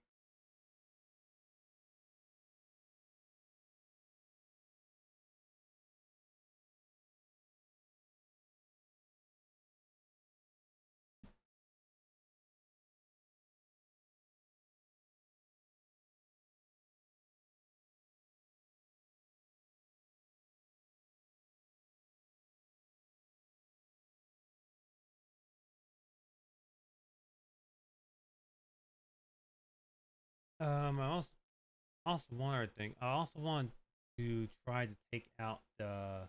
I also one other thing. I also want to try to take out the.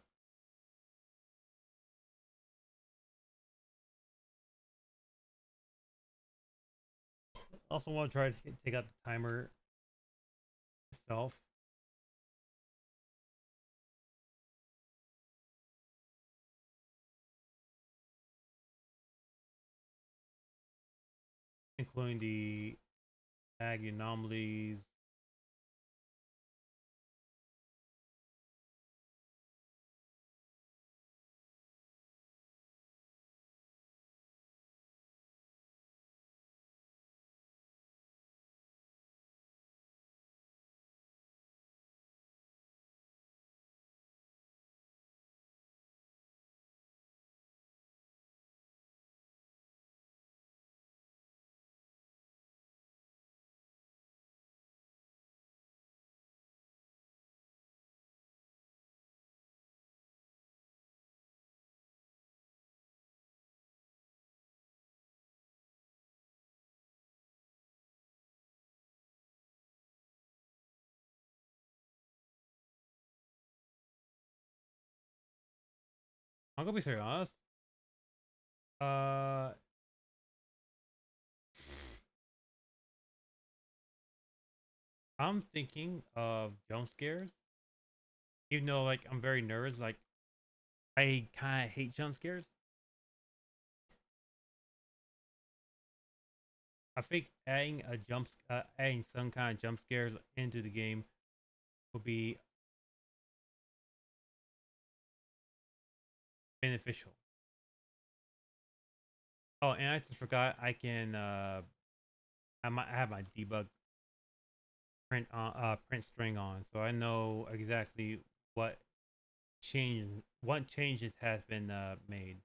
Also want to try to take out the timer itself, including the tag anomalies. I'm gonna be very honest. Uh, I'm thinking of jump scares. Even though like I'm very nervous, like I kind of hate jump scares. I think adding some kind of jump scares into the game will be beneficial. Oh, and I just forgot I can I have my debug print string on, so I know exactly what what changes has been made.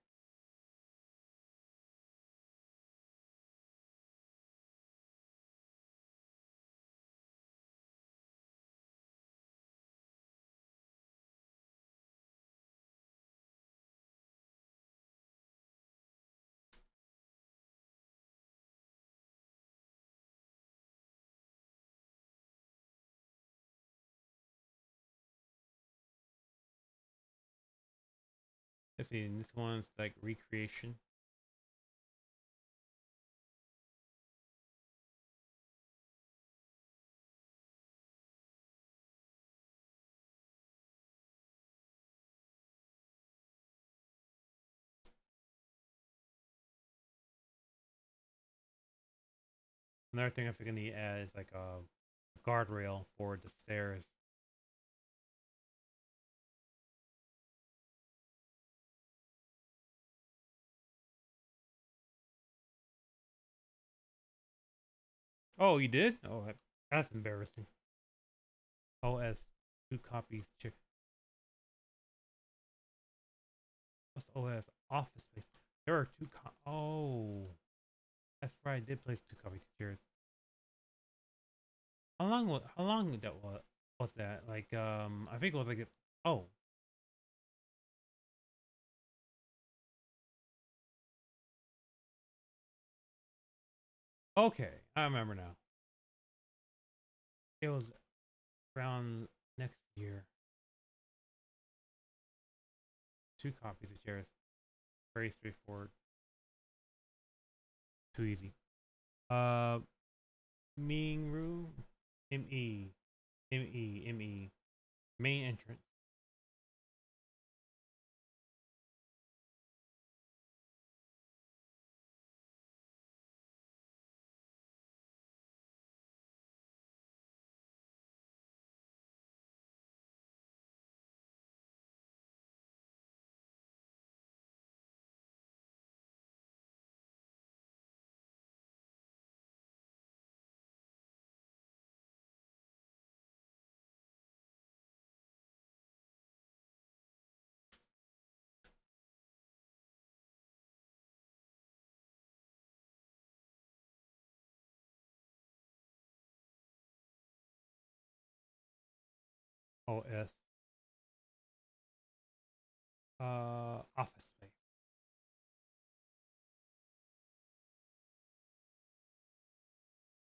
Let's see, and this one's like recreation. Another thing I think I need to add is like a guardrail for the stairs. Oh, you did? Oh, that's embarrassing. OS 2 copies. What's OS Office Space? There are Oh, that's right. I did place 2 copies of chairs. How long that was that? Like I think it was like oh, okay. I remember now. It was around next year. 2 copies of chairs. Very straightforward. Too easy. Ming room. M-E. M-E. M-E. Main entrance. OS. Office space.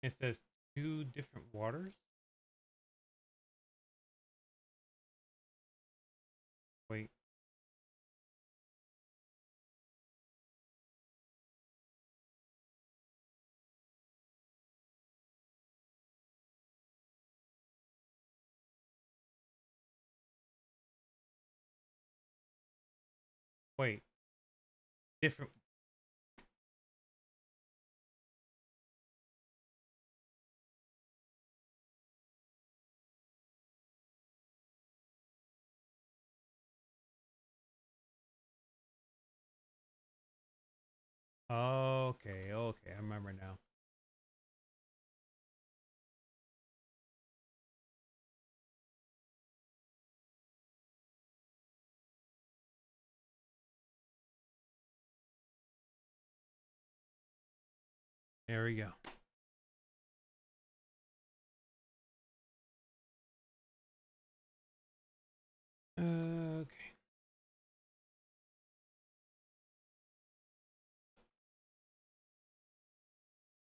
It says 2 different waters. Wait. Wait. Different. Okay. Okay. I remember now. There we go. Okay.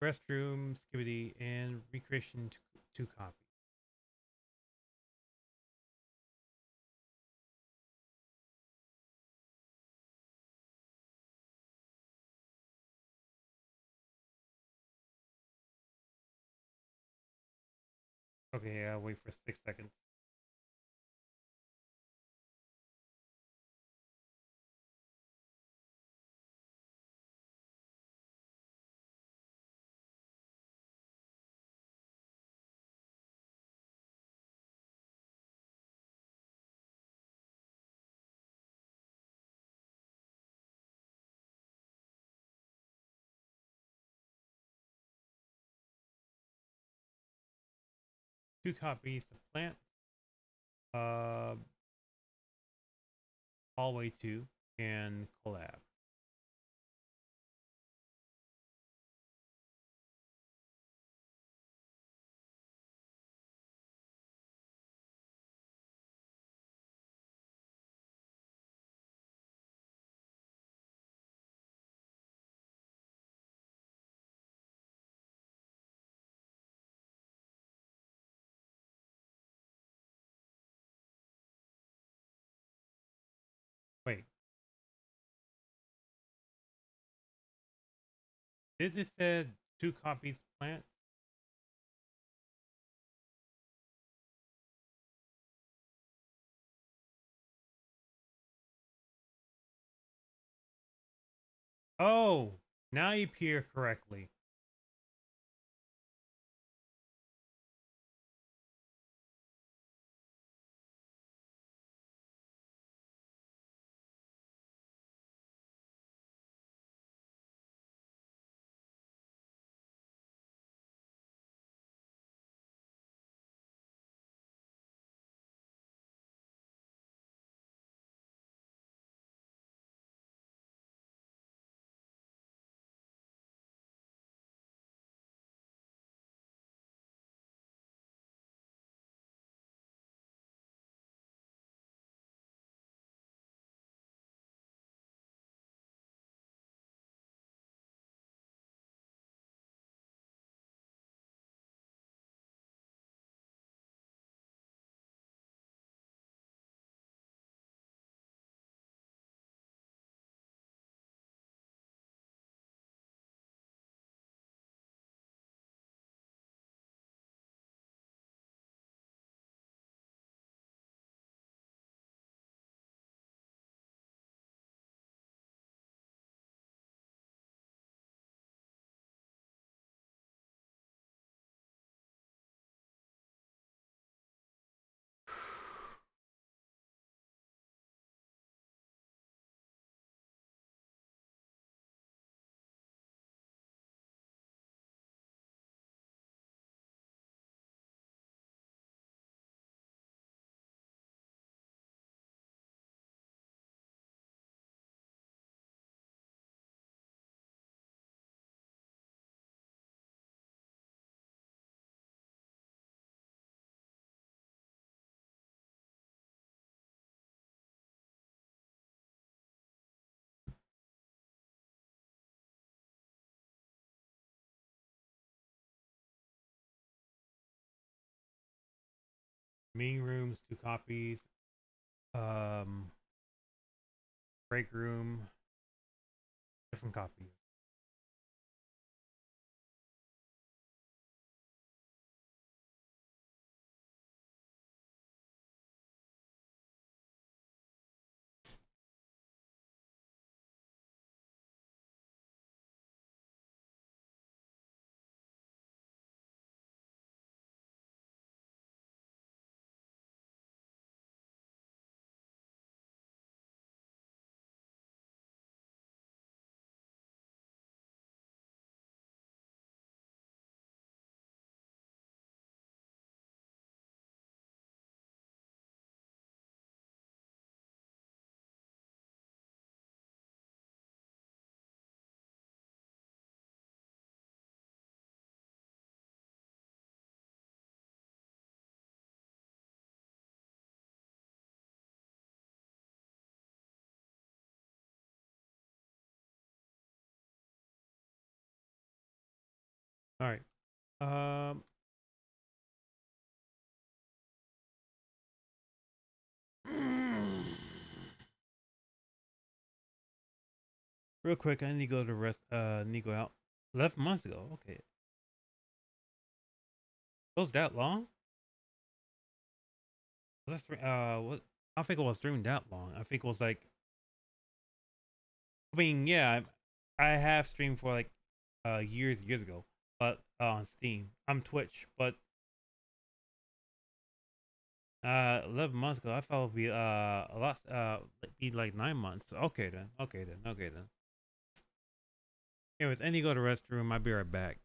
Restroom, skibidi, and recreation 2 copies. Okay, I'll wait for 6 seconds. Two copies of plant. Uh, hallway 2 and collab. Wait, did it said 2 copies plant? Oh, now you appear correctly. Meeting rooms, 2 copies. Um, break room, different copies. All right. Um, real quick, I need to go to rest. Need to go out. 11 months ago. Okay, it was that long? Was that what? I don't think it was streaming that long. I think it was like. I mean, yeah, I have streamed for like years ago, but on Steam, I'm Twitch, but 11 months ago, I thought it'd be a lot be like 9 months. Okay then, okay then. Anyways, I need to go to the restroom. I'll be right back.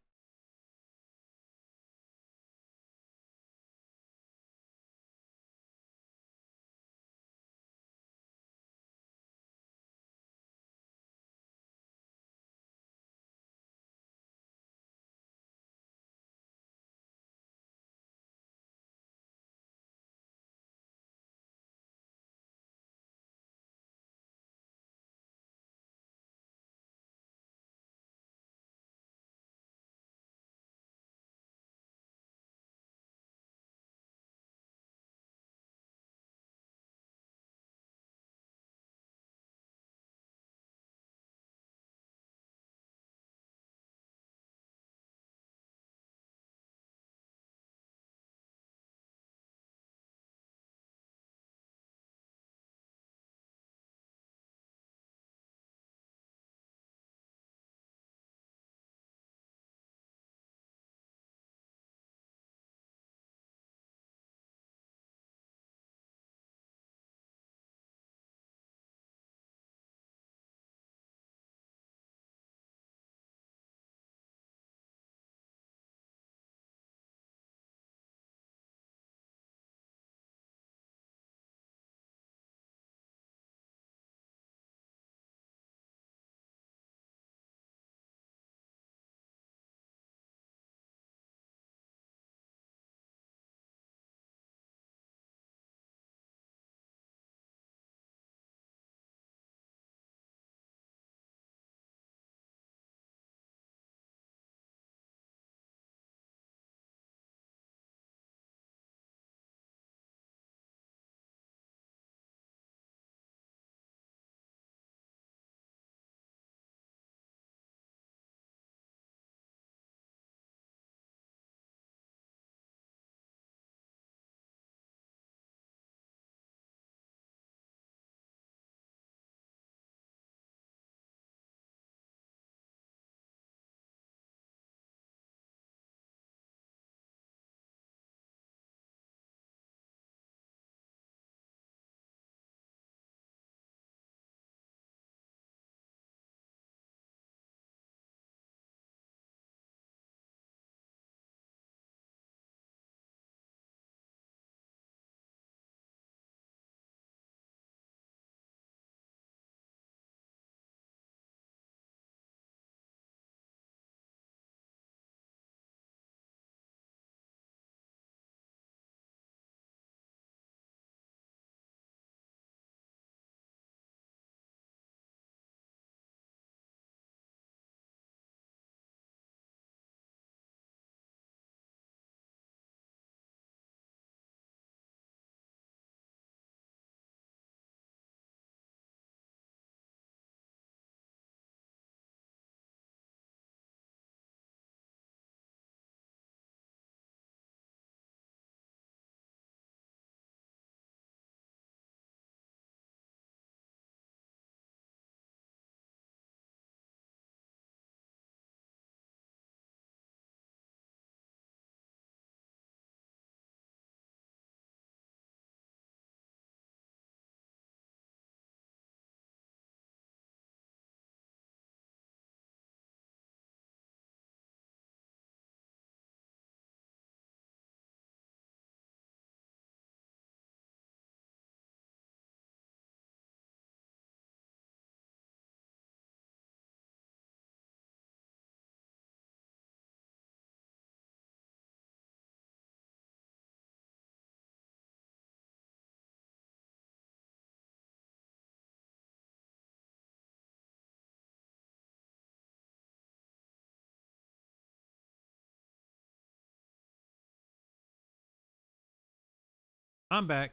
I'm back.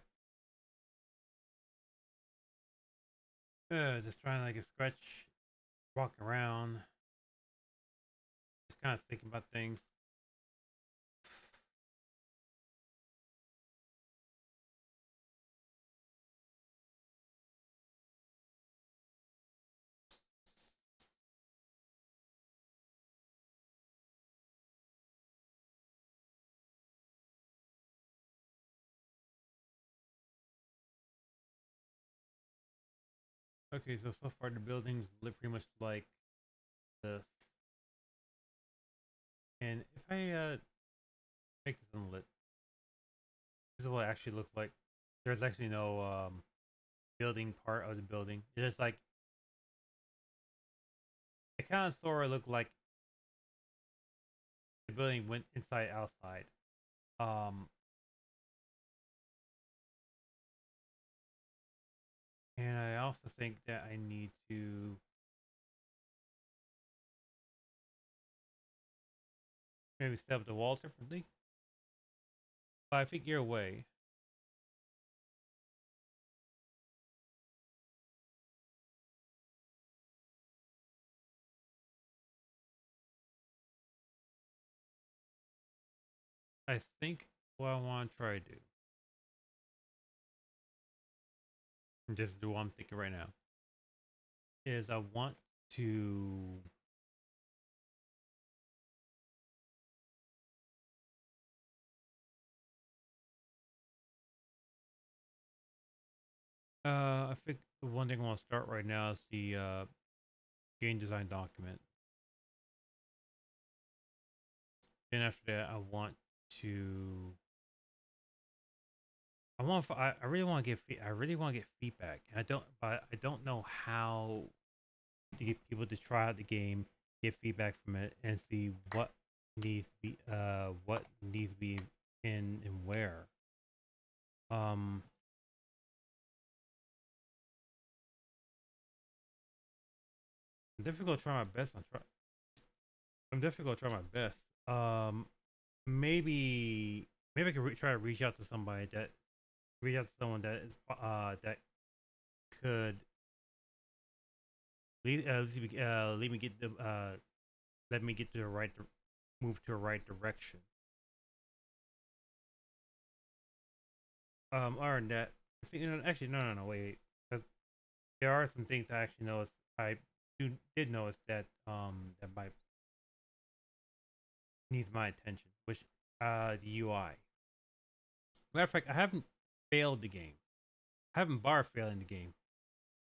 Just trying to like a stretch, walk around, just kind of thinking about things. Okay, so far the buildings look pretty much like this. And if I make this unlit, this is what it actually looks like. There's actually no building part of the building. It's just like it kind of sort of looked like the building went inside outside. Um, and I also think that I need to maybe set up the walls differently. But I think either way, I think what I want to try to do, and just do what I'm thinking right now, is I want to I think the one thing I want to start right now is the game design document. Then after that, to I really want to I really want to get feedback. And I don't know how to get people to try out the game, get feedback from it, and see what needs to be in and where. Um, I'm definitely gonna try my best. I'm definitely gonna try my best. Um, maybe I could try to reach out to someone that is that could lead me get the let me get to the move to the right direction. Other than that, actually, no, wait, because there are some things I actually noticed. I did notice that that might needs my attention, which the UI. Matter of fact, I haven't failed the game. I haven't bar failing the game.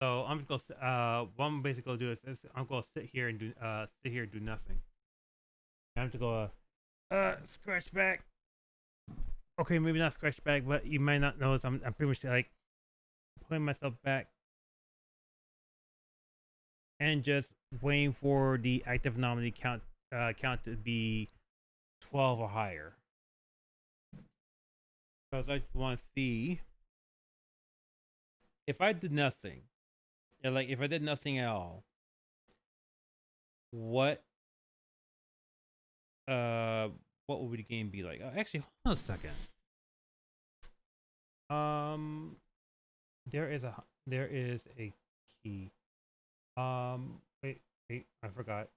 So I'm just gonna what I'm basically gonna do is I'm gonna sit here and do nothing. I'm just gonna scratch back. Okay, maybe not scratch back, but you might not notice I'm pretty much like putting myself back and just waiting for the active anomaly count to be 12 or higher. Because I just want to see if I did nothing, yeah, like if I did nothing at all, what uh what would the game be like? Actually, hold on a second. Um, there is a key. Wait, I forgot.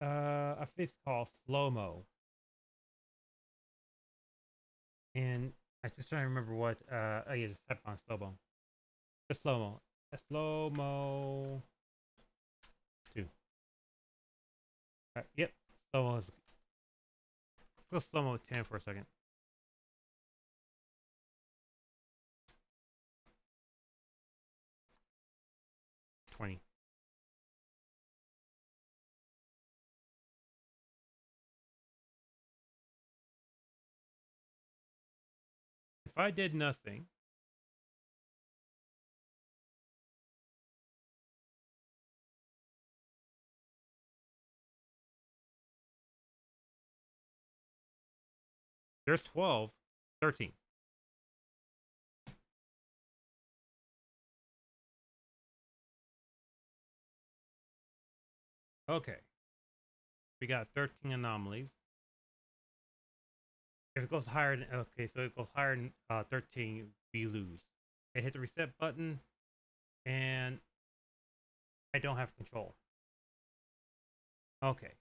A fix called slow mo, and I just trying to remember what. Oh yeah, just type on slow mo. The slow mo. The slow mo two. Yep. Slow mo. Let's go slow mo 10 for a second. 20. If I did nothing, There's 12, 13. Okay. We got 13 anomalies. If it goes higher than, okay, so it goes higher than 13, we lose. I hit the reset button, and I don't have control. Okay.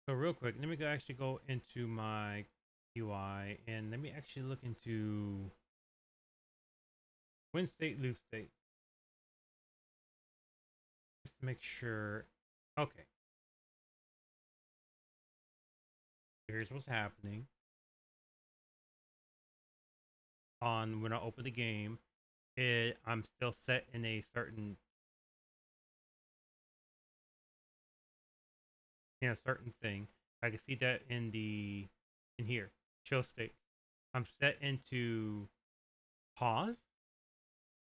So real quick, let me actually go into my UI, and let me actually look into win state, lose state. Just to make sure. Okay. Here's what's happening. On when I open the game, I'm still set in a certain certain thing. I can see that in here show state. I'm set into pause.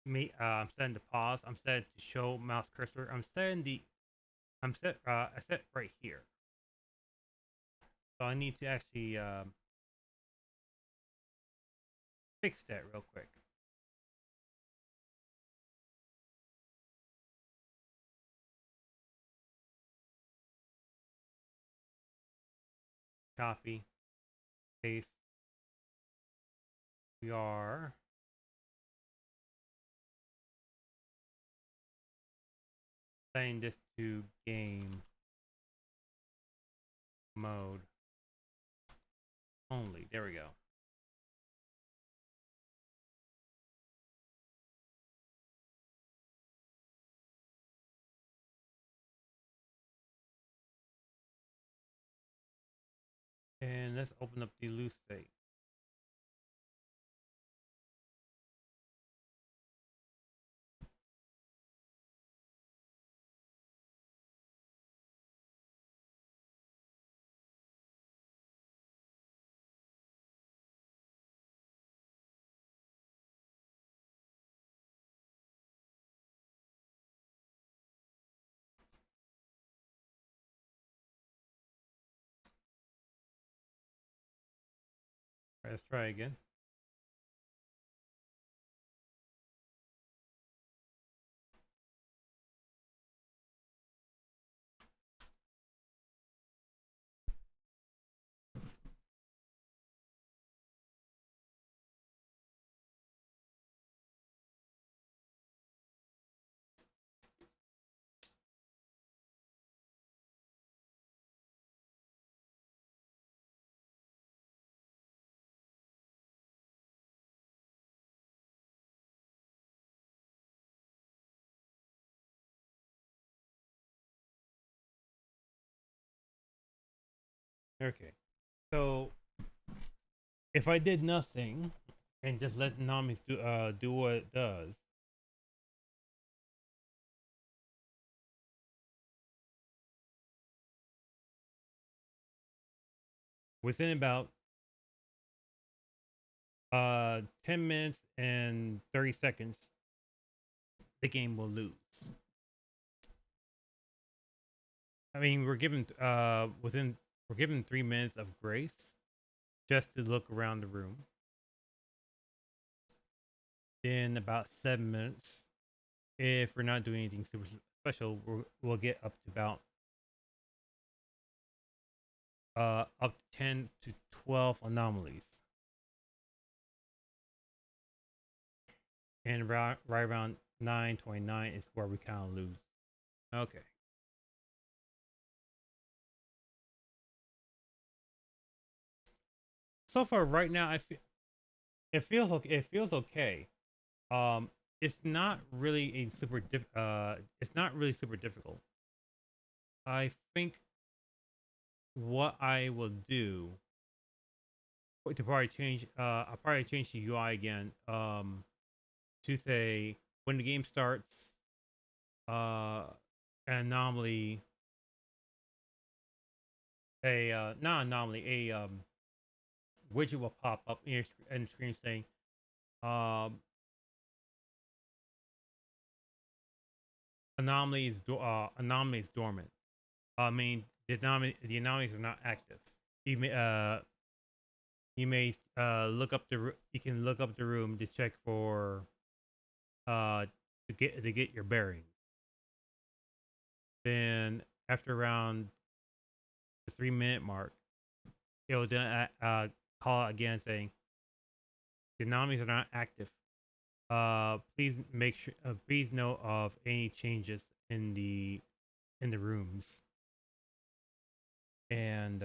I'm set into pause. I'm set to show mouse cursor. I set right here. So I need to actually fix that real quick. Copy, paste. We are setting this to game mode only. There we go. And let's open up the loose state. All right, let's try again. Okay. So if I did nothing and just let Nami do what it does, within about 10 minutes and 30 seconds, the game will lose. I mean, we're given 3 minutes of grace just to look around the room. In about 7 minutes, if we're not doing anything super special, we'll get up to about up to 10 to 12 anomalies. And right around 9:29 is where we kind of lose. Okay. So far, right now, it feels okay. It feels okay. It's not really it's not really super difficult. I think what I will do to probably change I'll probably change the UI again to say when the game starts anomaly, a not anomaly, a widget will pop up in in the screen saying, um, anomaly is dormant. I mean, the anomalies are not active. You may look up you can look up the room to check for to get your bearings. Then after around the 3 minute mark, it will then call out again saying the anomalies are not active. Please note of any changes in the rooms. And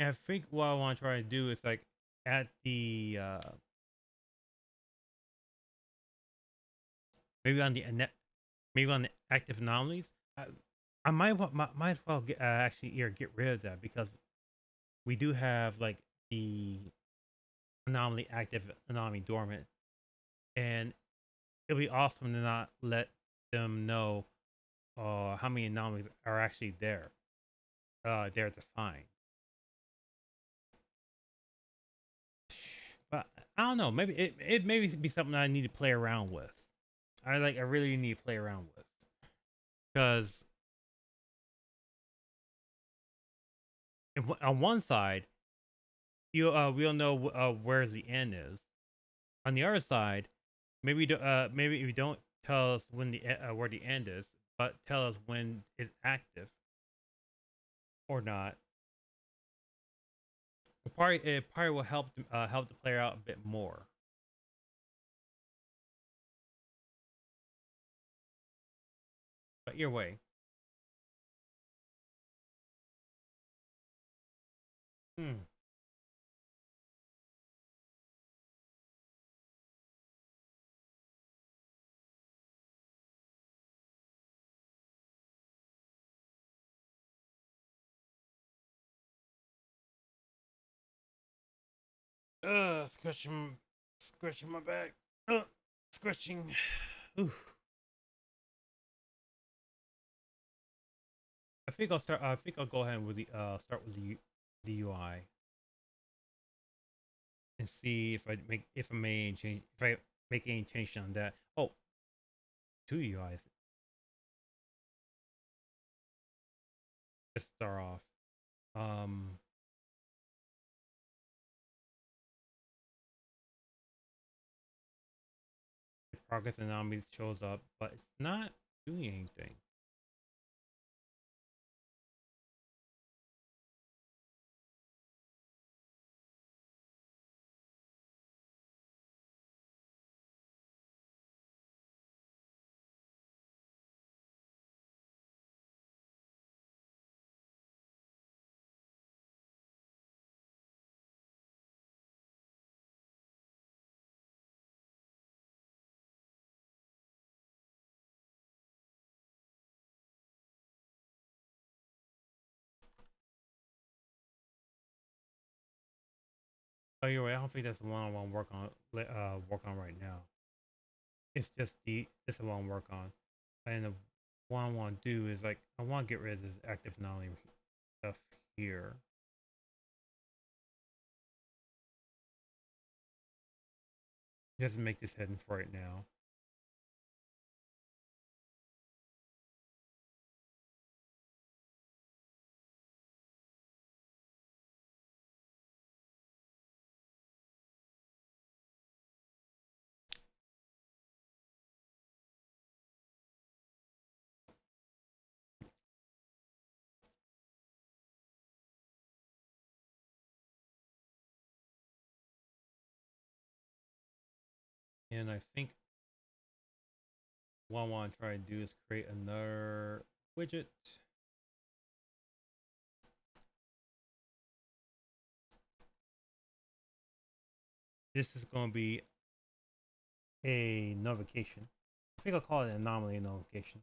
I think what I want to try to do is like at the maybe on the maybe on the active anomalies. I might as well actually get rid of that because we do have like the anomaly active, anomaly dormant, and it'll be awesome to not let them know how many anomalies are actually there to find. But I don't know. Maybe it maybe be something I need to play around with. I really need to play around with because on one side we'll know where the end is. On the other side, maybe if you don't tell us when the where the end is, but tell us when it's active or not. It probably will help the player out a bit more. But your way. Hmm. Scratching my back. Scratching. Ooh. I think I'll start. I think I'll go ahead with the start with the UI and see if I make any change if I make any change on that. Oh, two UIs. Let's start off. Um, the progress anomaly shows up, but it's not doing anything. Oh, you're right. I don't think that's the one I want to work on right now. It's just this the one I work on, and the one I want to do is like I want to get rid of this active anomaly stuff here. Just to make this hidden for right now. And I think what I want to try to do is create another widget. This is going to be a notification. I think I'll call it an anomaly notification.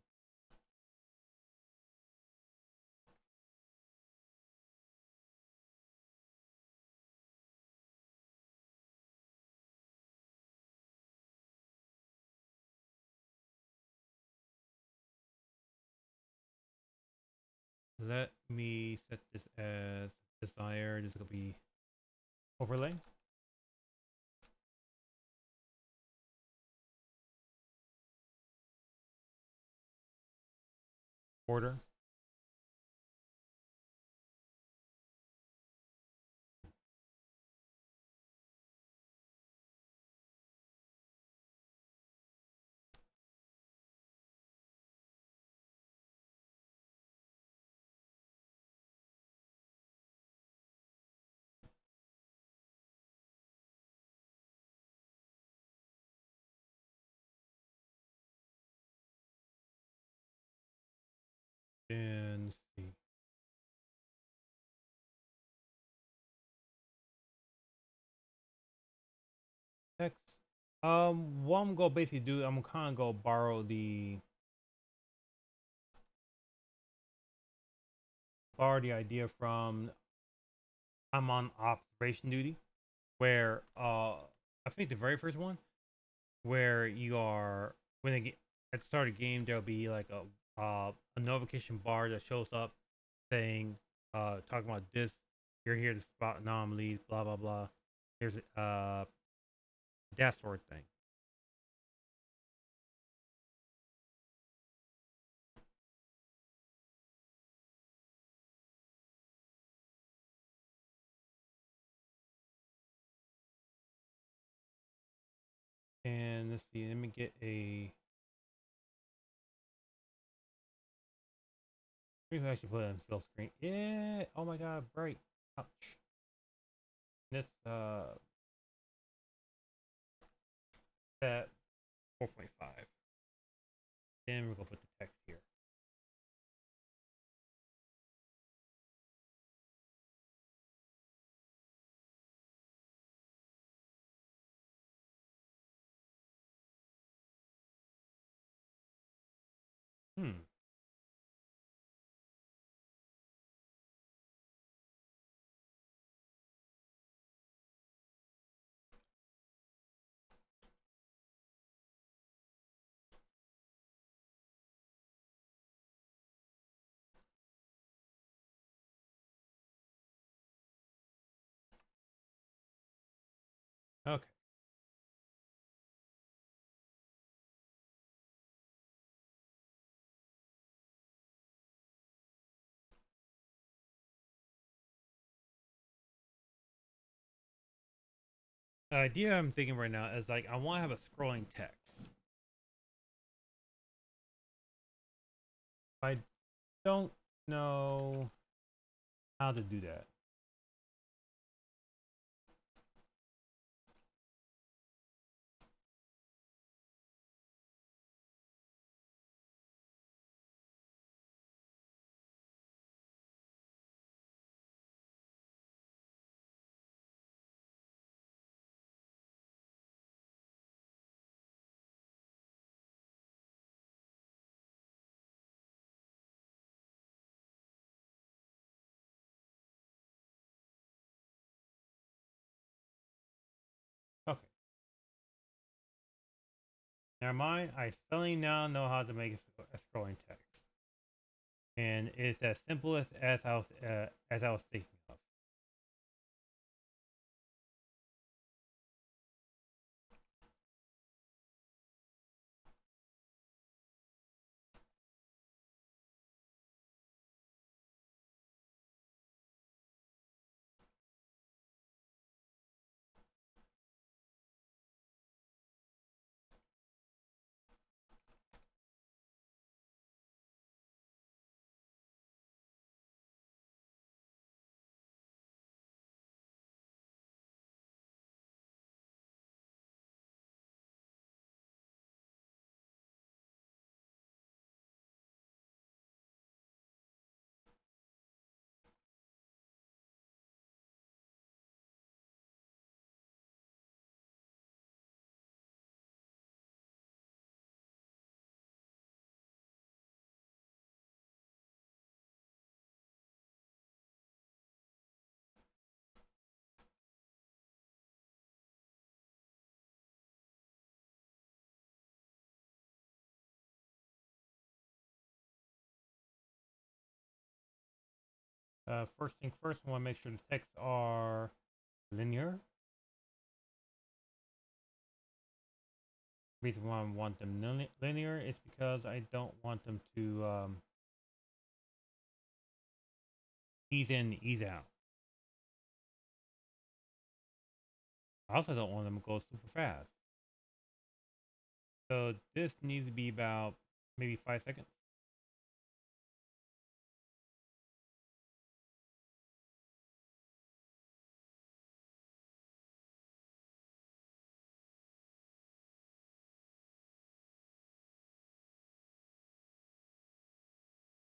Let me set this as desired. This is gonna be overlay. Border. And let's see. Text. What I'm gonna basically do, I'm gonna kind of go borrow the idea from I'm on observation duty, where I think the very first one where you are when at the start of the game there'll be like a notification bar that shows up saying talking about this, you're here to spot anomalies, blah blah blah. Here's that sort of thing. And let's see, let me get a we can actually put it on full screen. Yeah, oh my god, bright. Ouch. This set 4.5. Then we're gonna put the text here. Hmm. Okay. The idea I'm thinking right now is like I want to have a scrolling text. I don't know how to do that. Okay. Never mind. I suddenly now know how to make a scrolling text, and it's as simple as I was thinking of. First thing first, I want to make sure the texts are linear. The reason why I want them linear is because I don't want them to ease in, ease out. I also don't want them to go super fast. So this needs to be about maybe 5 seconds.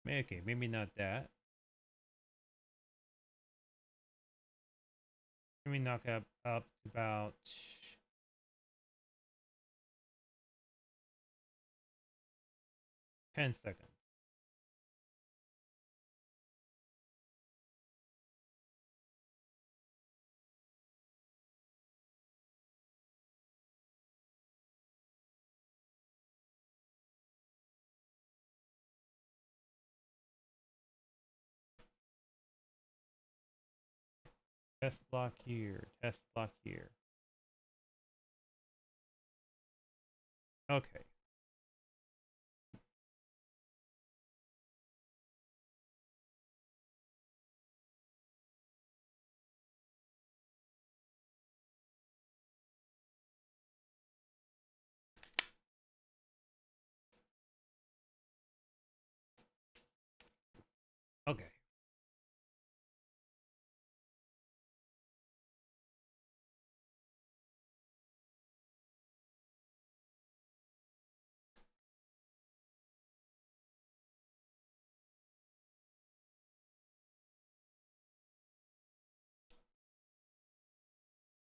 Okay, maybe not that. Let me knock up to about 10 seconds. Test block here, test block here. Okay. Okay.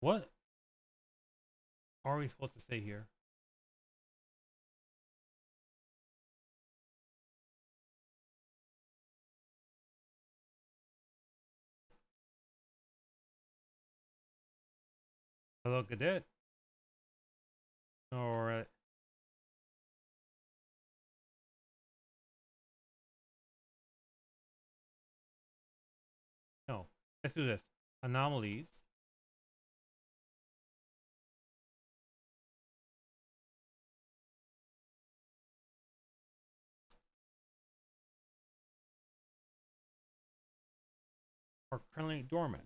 What are we supposed to say here? Hello, cadet? Or no. Let's do this. Anomalies. Are currently dormant.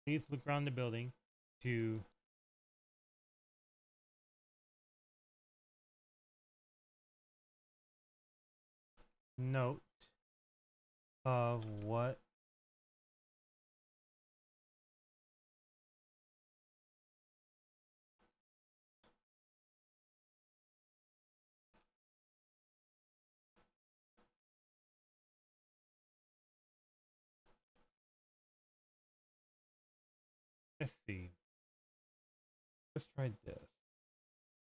Please look around the building to note of what let's see. Let's try this.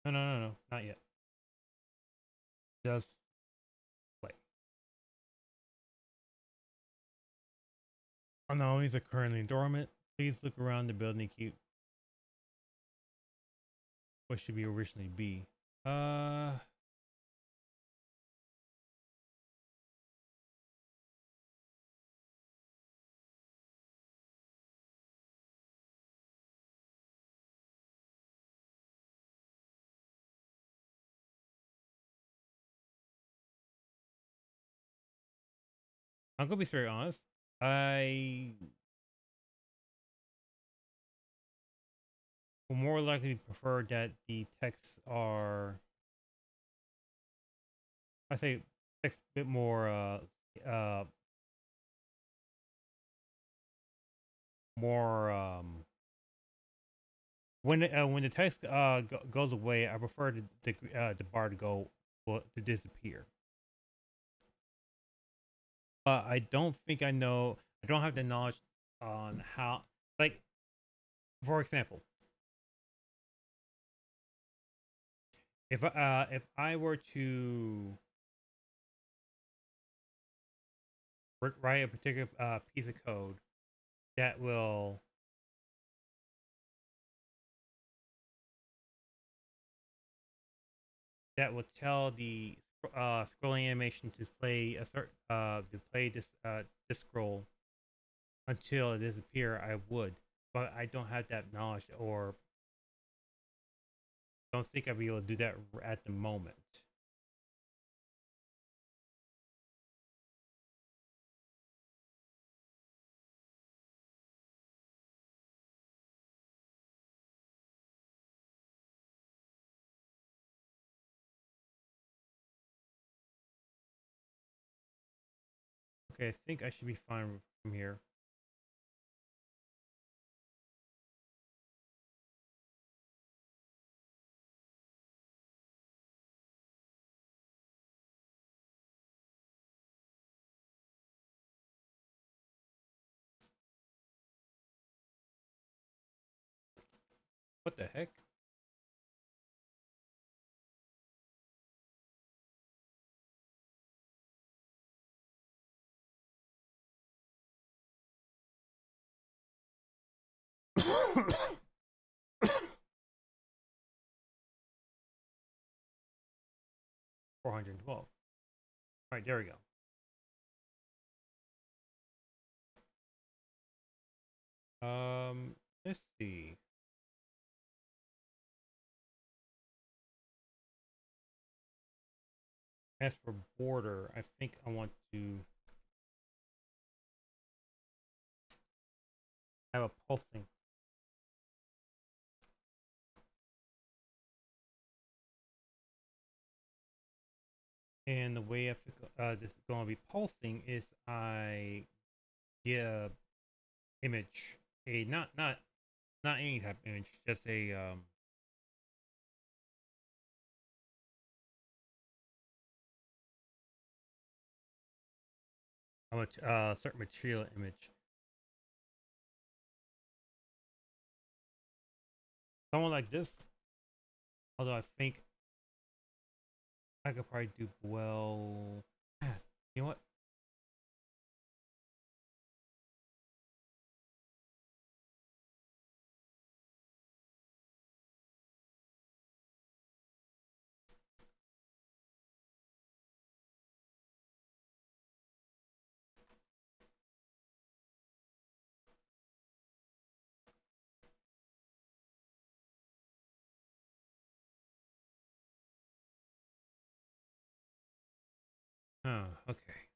No, not yet. Just play. Anomalies are currently dormant. Please look around the building and keep what should be originally be. I'm gonna be very honest. I will more likely prefer that the texts are, I say, text a bit more, uh, more, when the text goes away, I prefer the bar to go, well, to disappear. But I don't think I know. I don't have the knowledge on how. Like, for example, if I were to write a particular piece of code that will tell the scrolling animation to play a certain to play this scroll until it disappear, I would. But I don't have that knowledge, or don't think I'd be able to do that at the moment. Okay, I think I should be fine from here. What the heck? $412. All right, there we go. Let's see. As for border, I think I want to have a pulsing. And the way this is going to be pulsing is I get a image, a not any type of image, just a certain material image. Someone like this. Although I think I could probably do well. You know what? Oh, okay.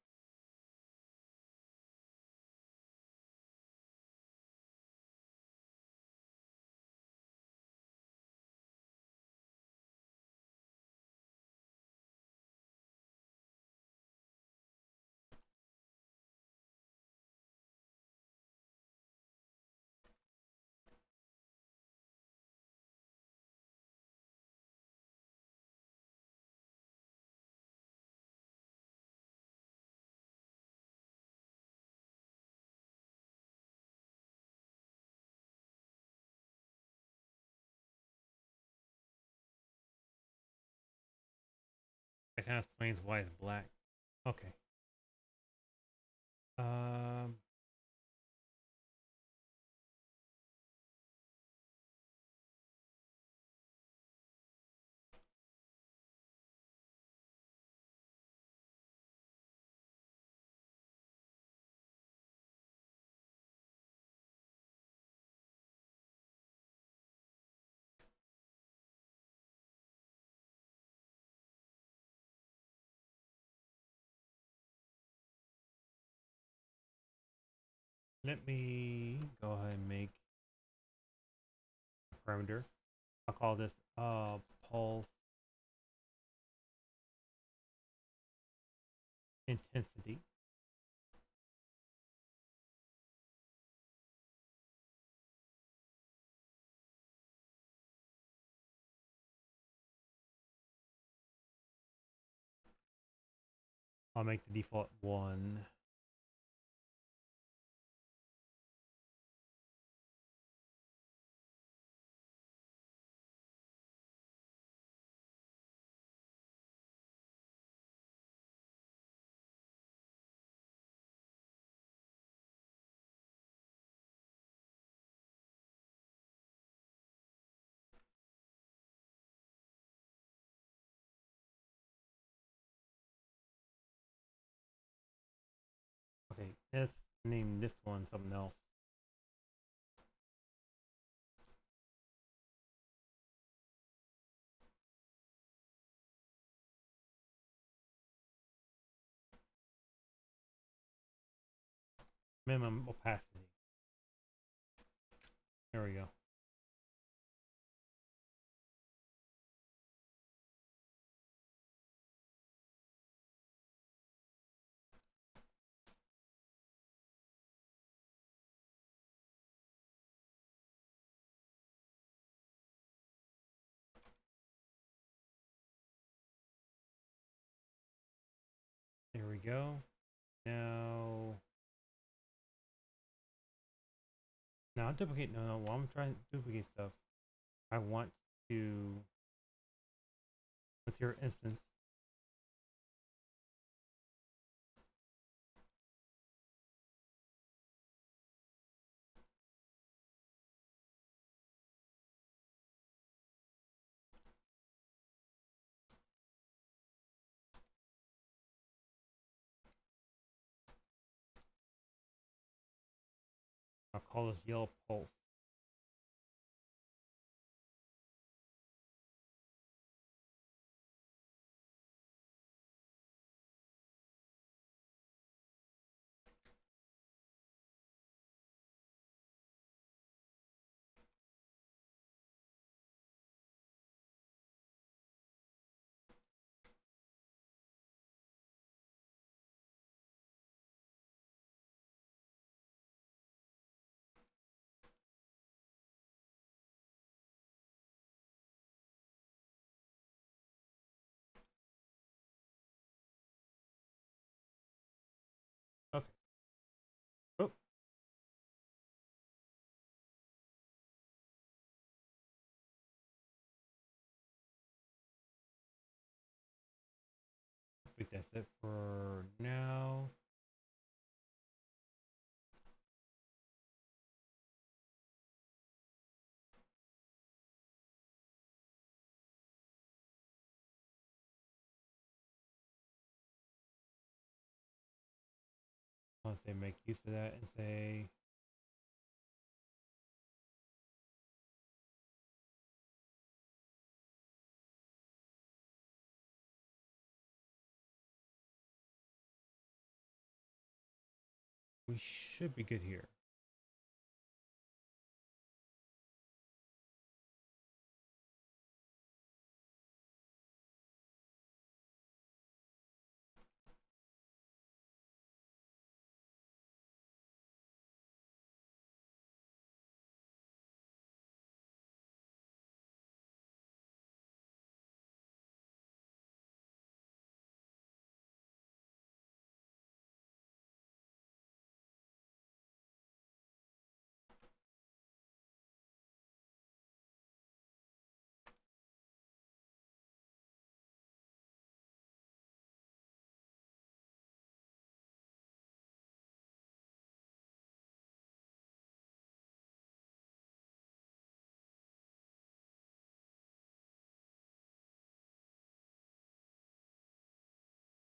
That kind of explains why it's black. Okay. Um, Let me go ahead and make parameter. I'll call this pulse intensity. I'll make the default 1. Okay, let's name this one something else. Minimum opacity. There we go. There we go. Now, I'll duplicate. No, while I'm trying to duplicate stuff, I want to, with your instance, I'll call this yellow pulse. Okay. Oh, I think that's it for now. I'll say make use of that and say we should be good here.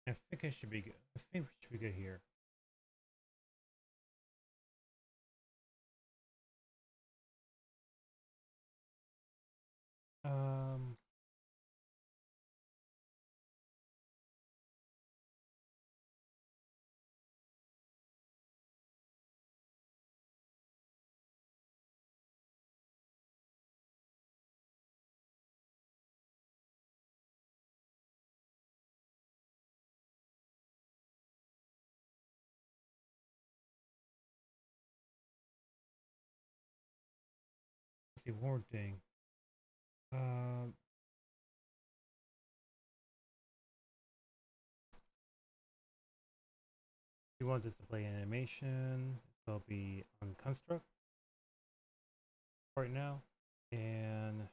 I think I should be good. I think we should be good here. Um, see one more thing. Um, you want this to play animation, so it'll be on construct right now, and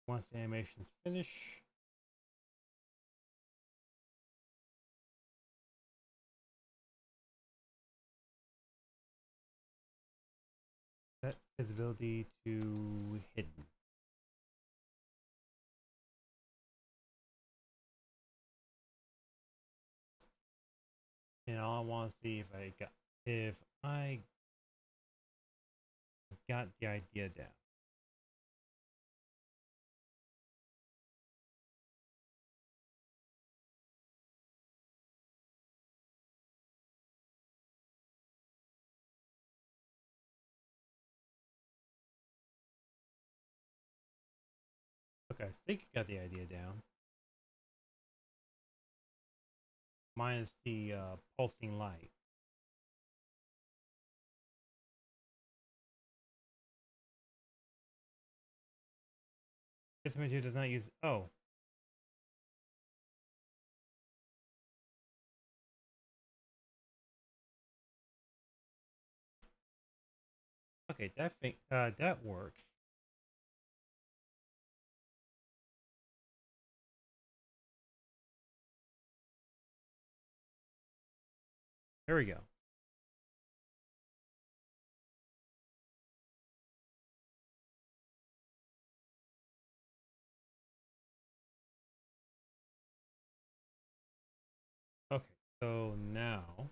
once the animation's finished, set visibility to hidden. And I want to see if I got the idea down. Okay, I think you got the idea down. Minus the pulsing light. This material does not use. Oh. Okay, that works. There we go. Okay, so now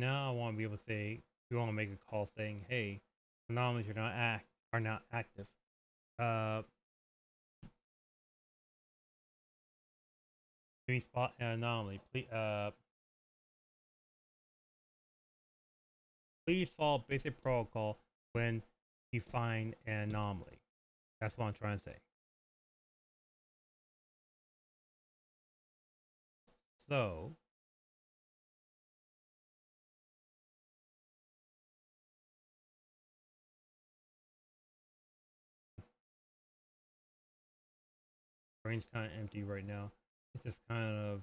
I want to be able to say we want to make a call saying, "Hey, anomalies are not active." Uh, Can we spot an anomaly? Please follow basic protocol when you find an anomaly. That's what I'm trying to say. So brain's kind of empty right now. It's just kind of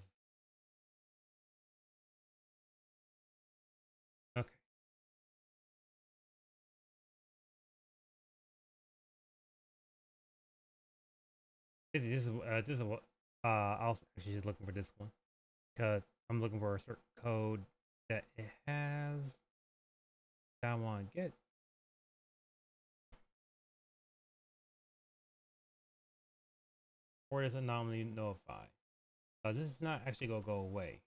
okay. This is what I was actually just looking for this one because I'm looking for a certain code that it has that I want to get. Or does anomaly notify? This is not actually gonna go away.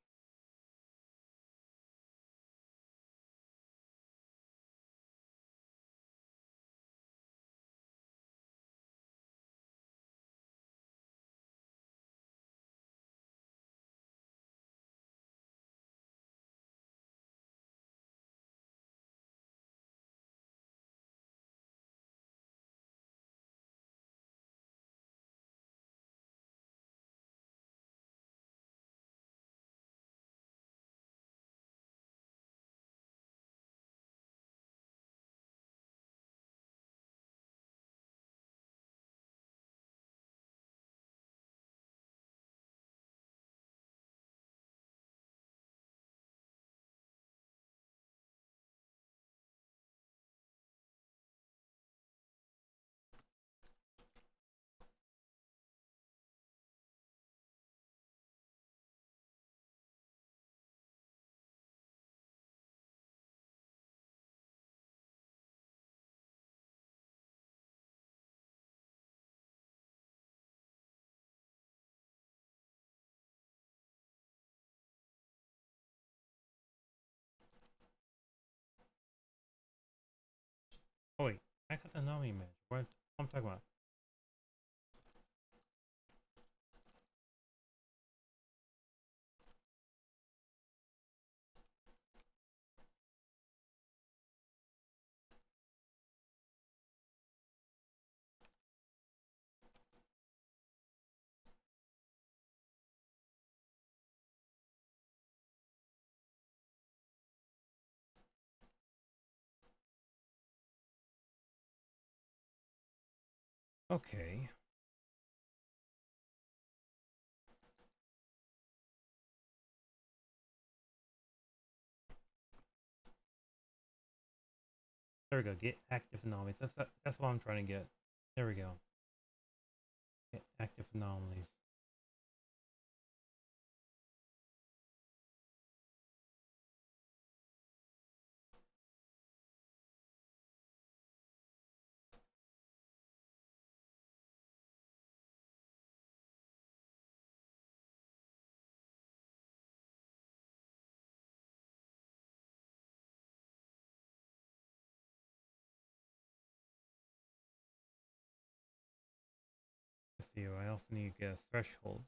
I got the anomaly manager. What I'm talking about? Okay. There we go. Get active anomalies. That's what I'm trying to get. There we go. Get active anomalies. Let's see. I also need to get a threshold.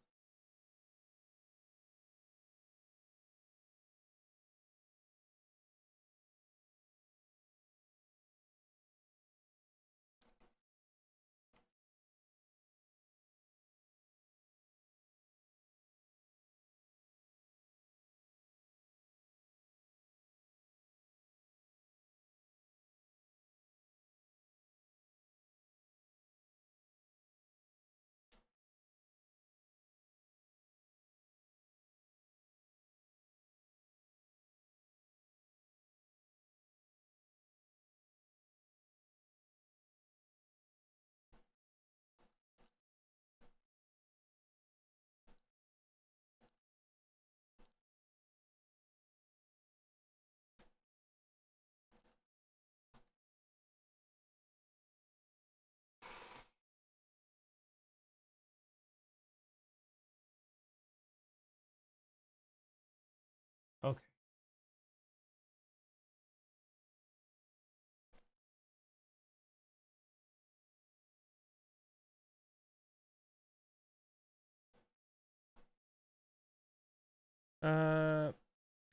Okay.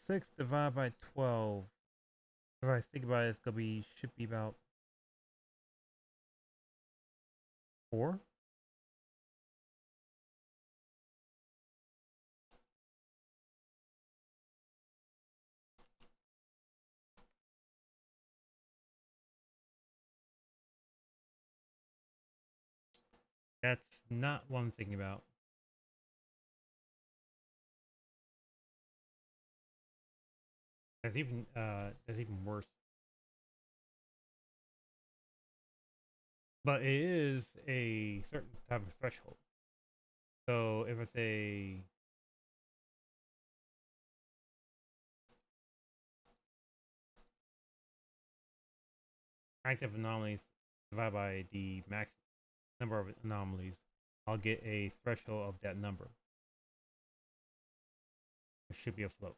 6 divided by 12. If I think about it, it's gonna be should be about 4. That's not what I'm thinking about. That's even worse. But it is a certain type of threshold. So if I say active anomalies divided by the max number of anomalies, I'll get a threshold of that number. It should be a float.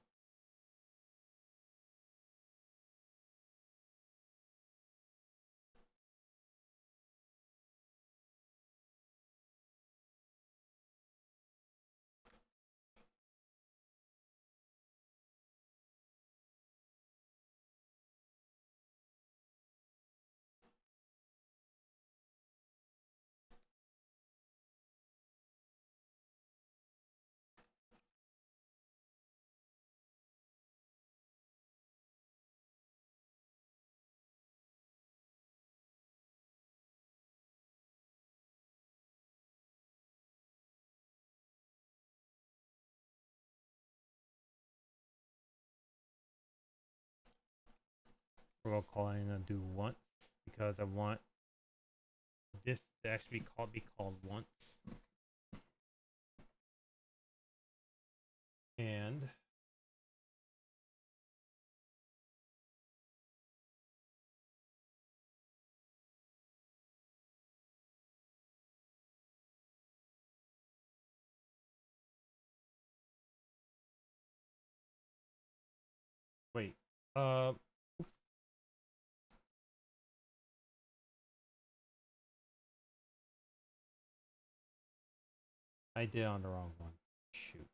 We'll call it and do once because I want this to actually be called once. And wait, uh, I did on the wrong one. Shoot.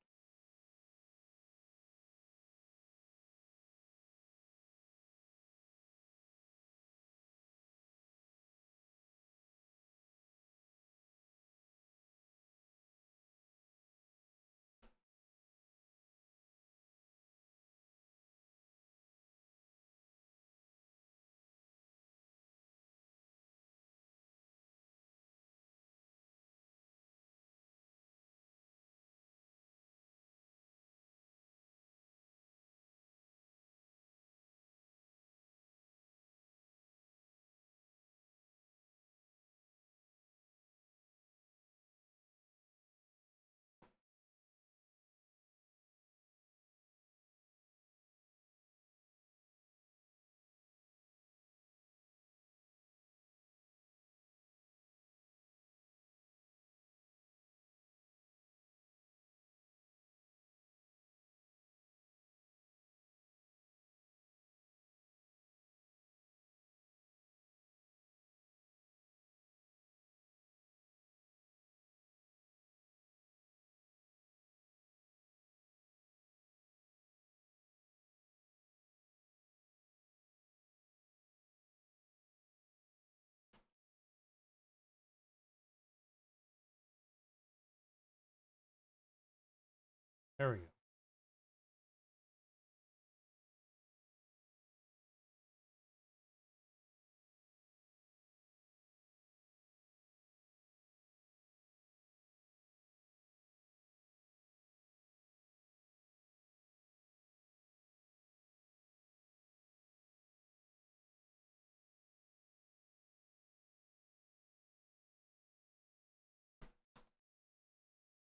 There we go.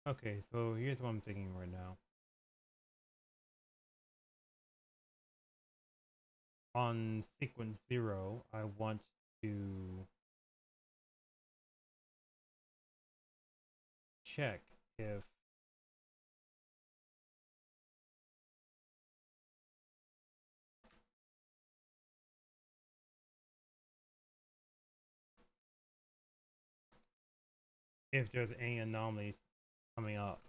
Okay, so here's what I'm thinking right now. On sequence 0, I want to check if there's any anomalies coming up.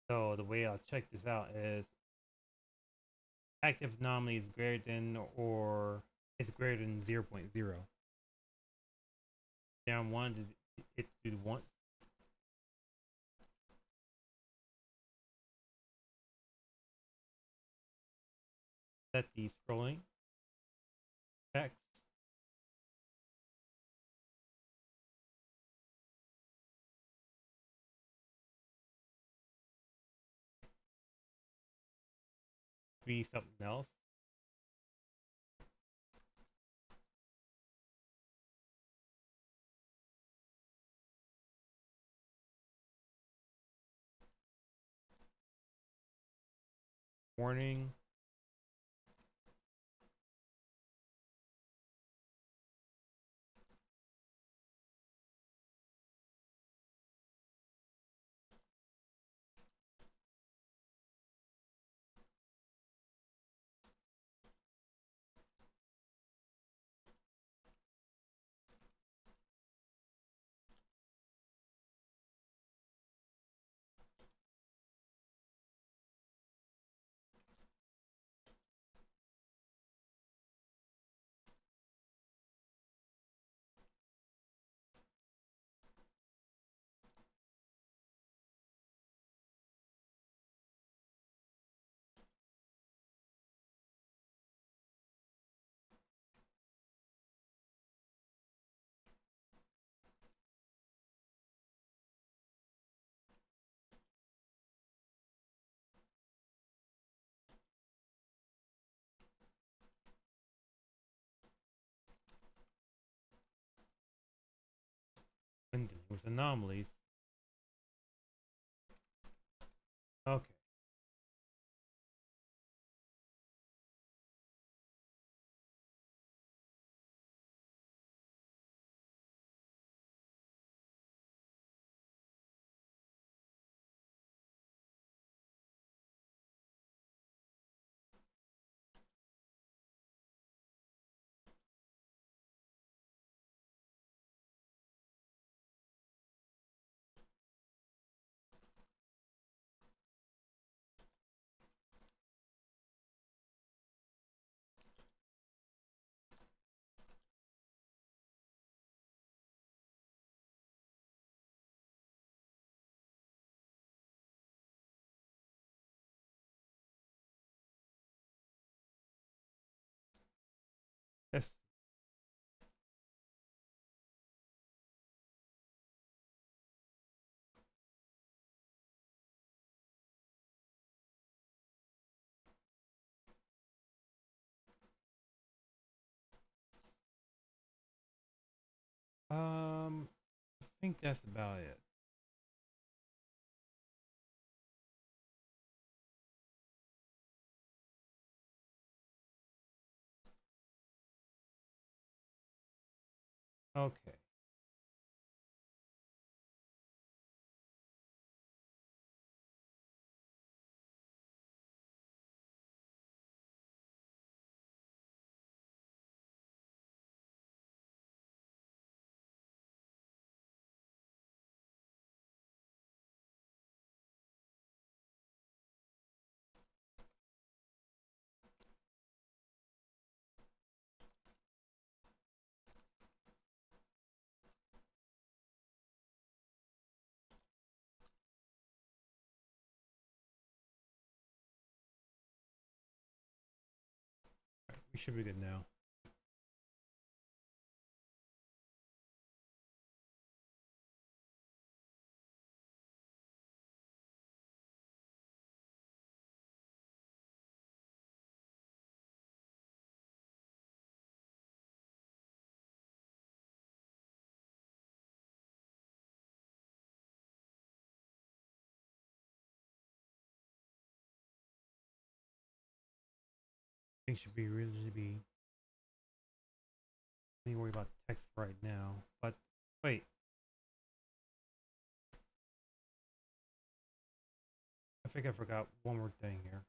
So the way I'll check this out is active anomaly is greater than or is greater than 0.0. Then I wanted it to do once. Set the scrolling text. Be something else. Warning. And with anomalies. Okay. think that's about it. Okay. Right, we should be good now. Things should be really be. I need to worry about text right now. But wait, I think I forgot one more thing here.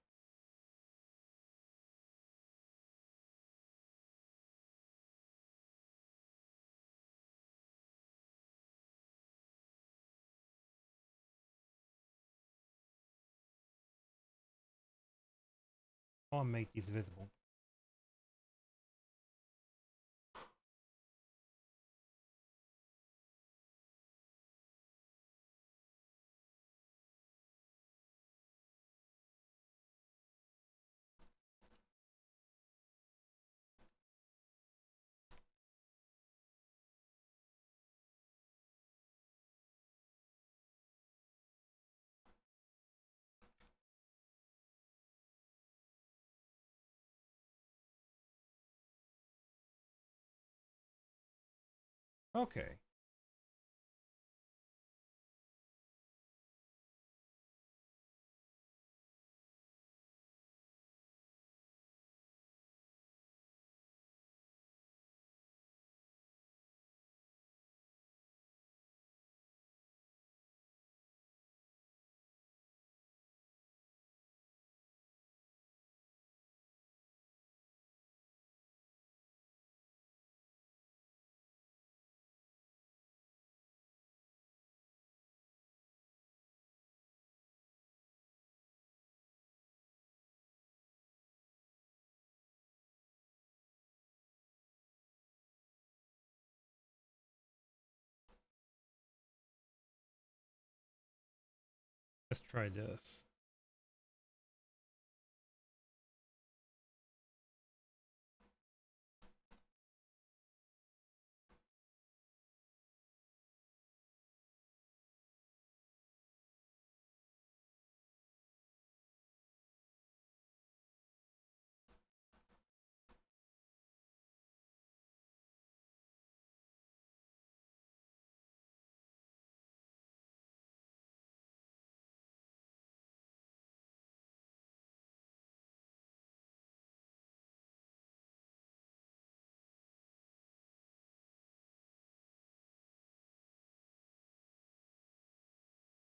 I want to make these visible. Okay. Let's try this.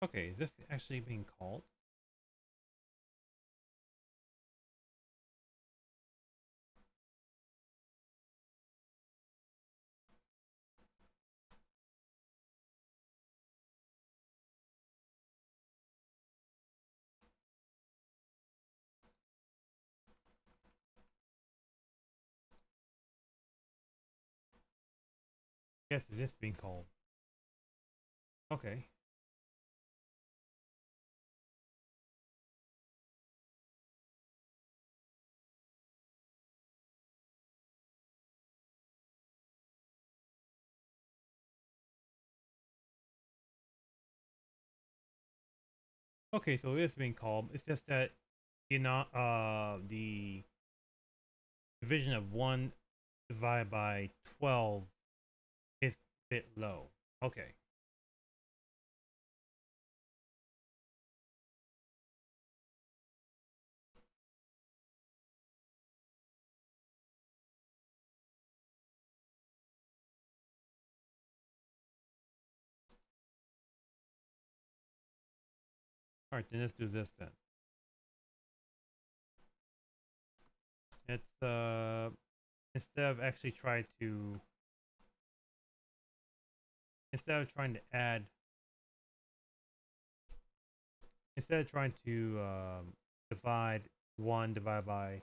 Okay, is this actually being called? Yes, is this being called? Okay. Okay, so it is being called. It's just that the division of 1 divided by 12 is a bit low. Okay. All right, then let's do this then. It's instead of actually trying to add instead of trying to divide 1 divided by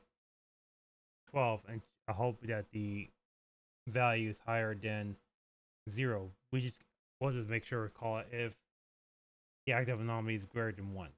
12 and I hope that the value is higher than 0. We'll just make sure to call it if the active anomaly is greater than 1.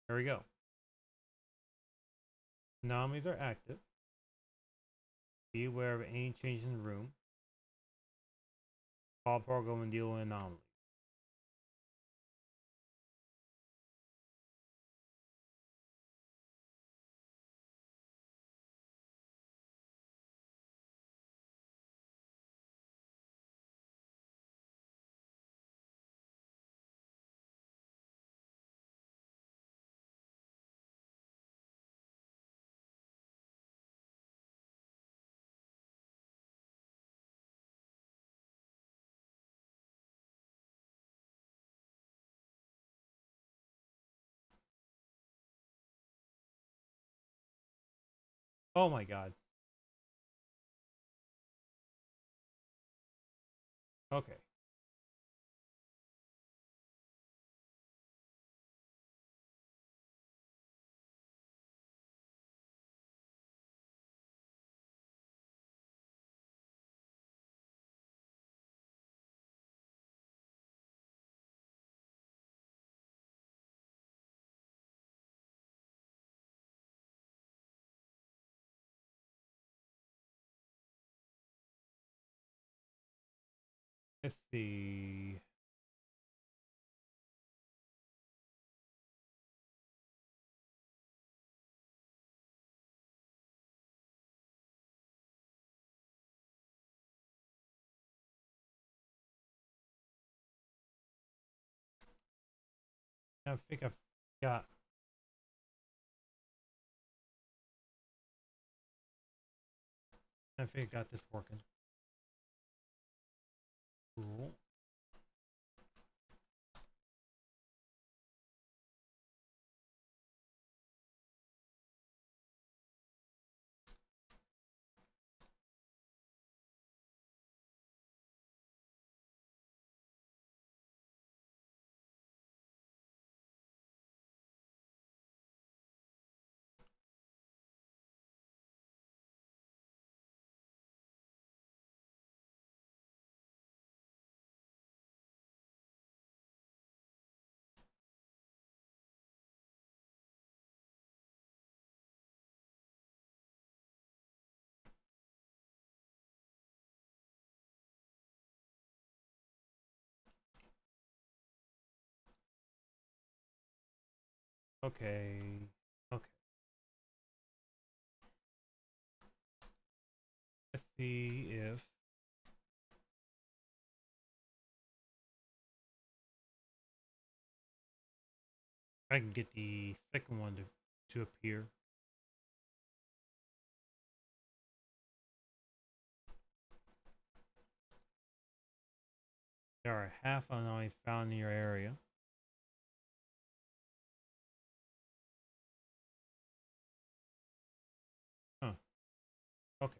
There we go. Anomalies are active. Be aware of any change in the room. Call program and deal with anomalies. Oh my god. Okay. Let's see. I think I've got. I think I got this working. Cool. Okay. Okay. Let's see if I can get the second one to appear. There are half anomalies found in your area. Huh. Okay.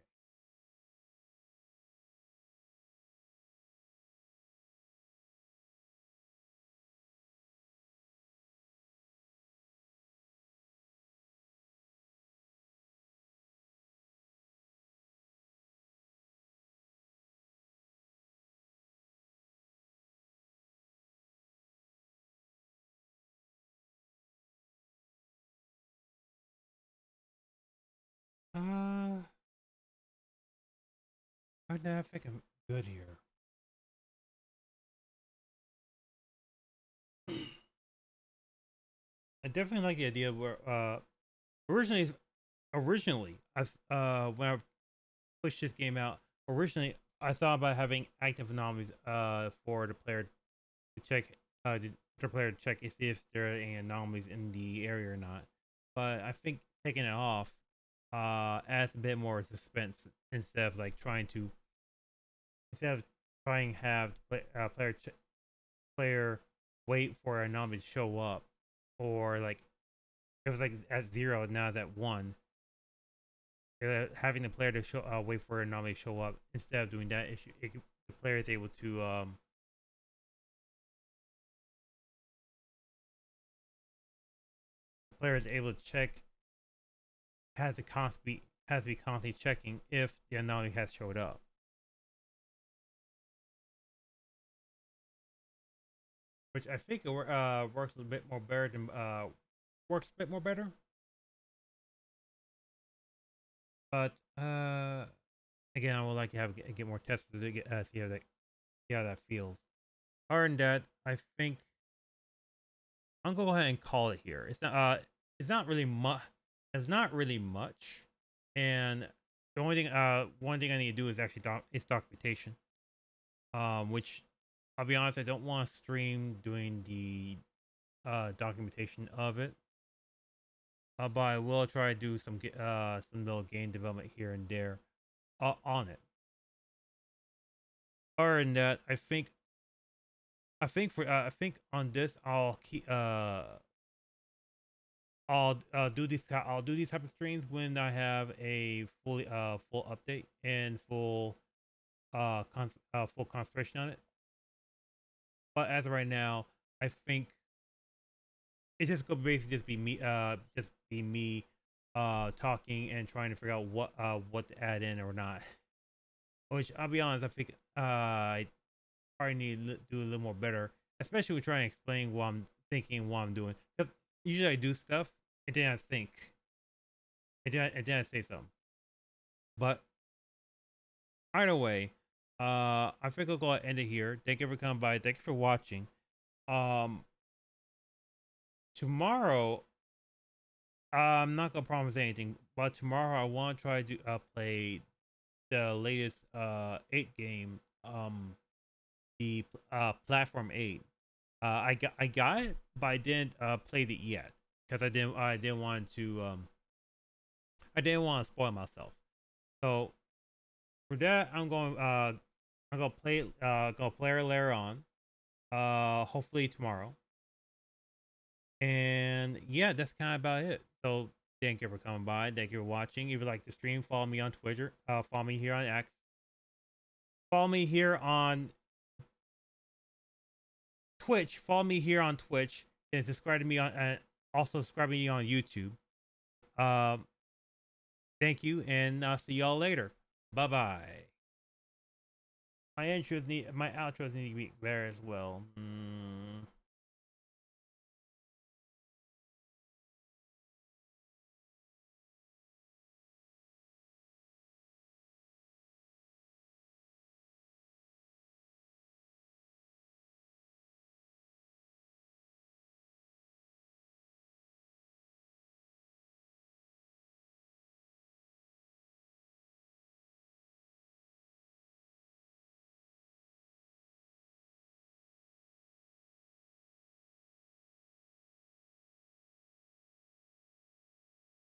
I think I'm good here. definitely like the idea where originally I when I pushed this game out, originally I thought about having active anomalies for the player to check the player to check to see if there are any anomalies in the area or not. But I think taking it off adds a bit more suspense instead of like trying to instead of trying to have player wait for an anomaly to show up, or like it was like at 0 now it's at 1. Having the player to show wait for an anomaly to show up instead of doing that, the player is able to check, has to be constantly checking if the anomaly has showed up. Which I think works a bit more better than works a bit more better. But again, I would like to get more tests to get see how that feels. Other than that, I think I'm gonna go ahead and call it here. It's not really much. It's not really much, and the only thing one thing I need to do is actually documentation. Which I'll be honest, I don't want to stream doing the documentation of it. But I will try to do some little game development here and there on it. Other than that, I think on this I'll keep I'll do these type of streams when I have a full update and full full concentration on it. But as of right now, I think it's just gonna basically just be me talking and trying to figure out what to add in or not. Which I'll be honest, I think I probably need to do a little more better, especially with trying to explain what I'm thinking, what I'm doing. Because usually I do stuff and then I think, and then I say something. But either way, I think I'll go ahead and end it here. Thank you for coming by. Thank you for watching. Tomorrow, I'm not gonna promise anything, but tomorrow I want to try to play the latest 8 game, the platform 8. I got it, but I didn't play it yet because I didn't want to spoil myself. So for that, I'm gonna play it later on. Hopefully tomorrow. And yeah, that's kind of about it. So thank you for coming by. Thank you for watching. If you like the stream, follow me on Twitter. Follow me here on X. Follow me here on Twitch. Follow me here on Twitch. And subscribe to me on also subscribe to me on YouTube. Thank you, and I'll see y'all later. Bye bye. My outros need to be there as well.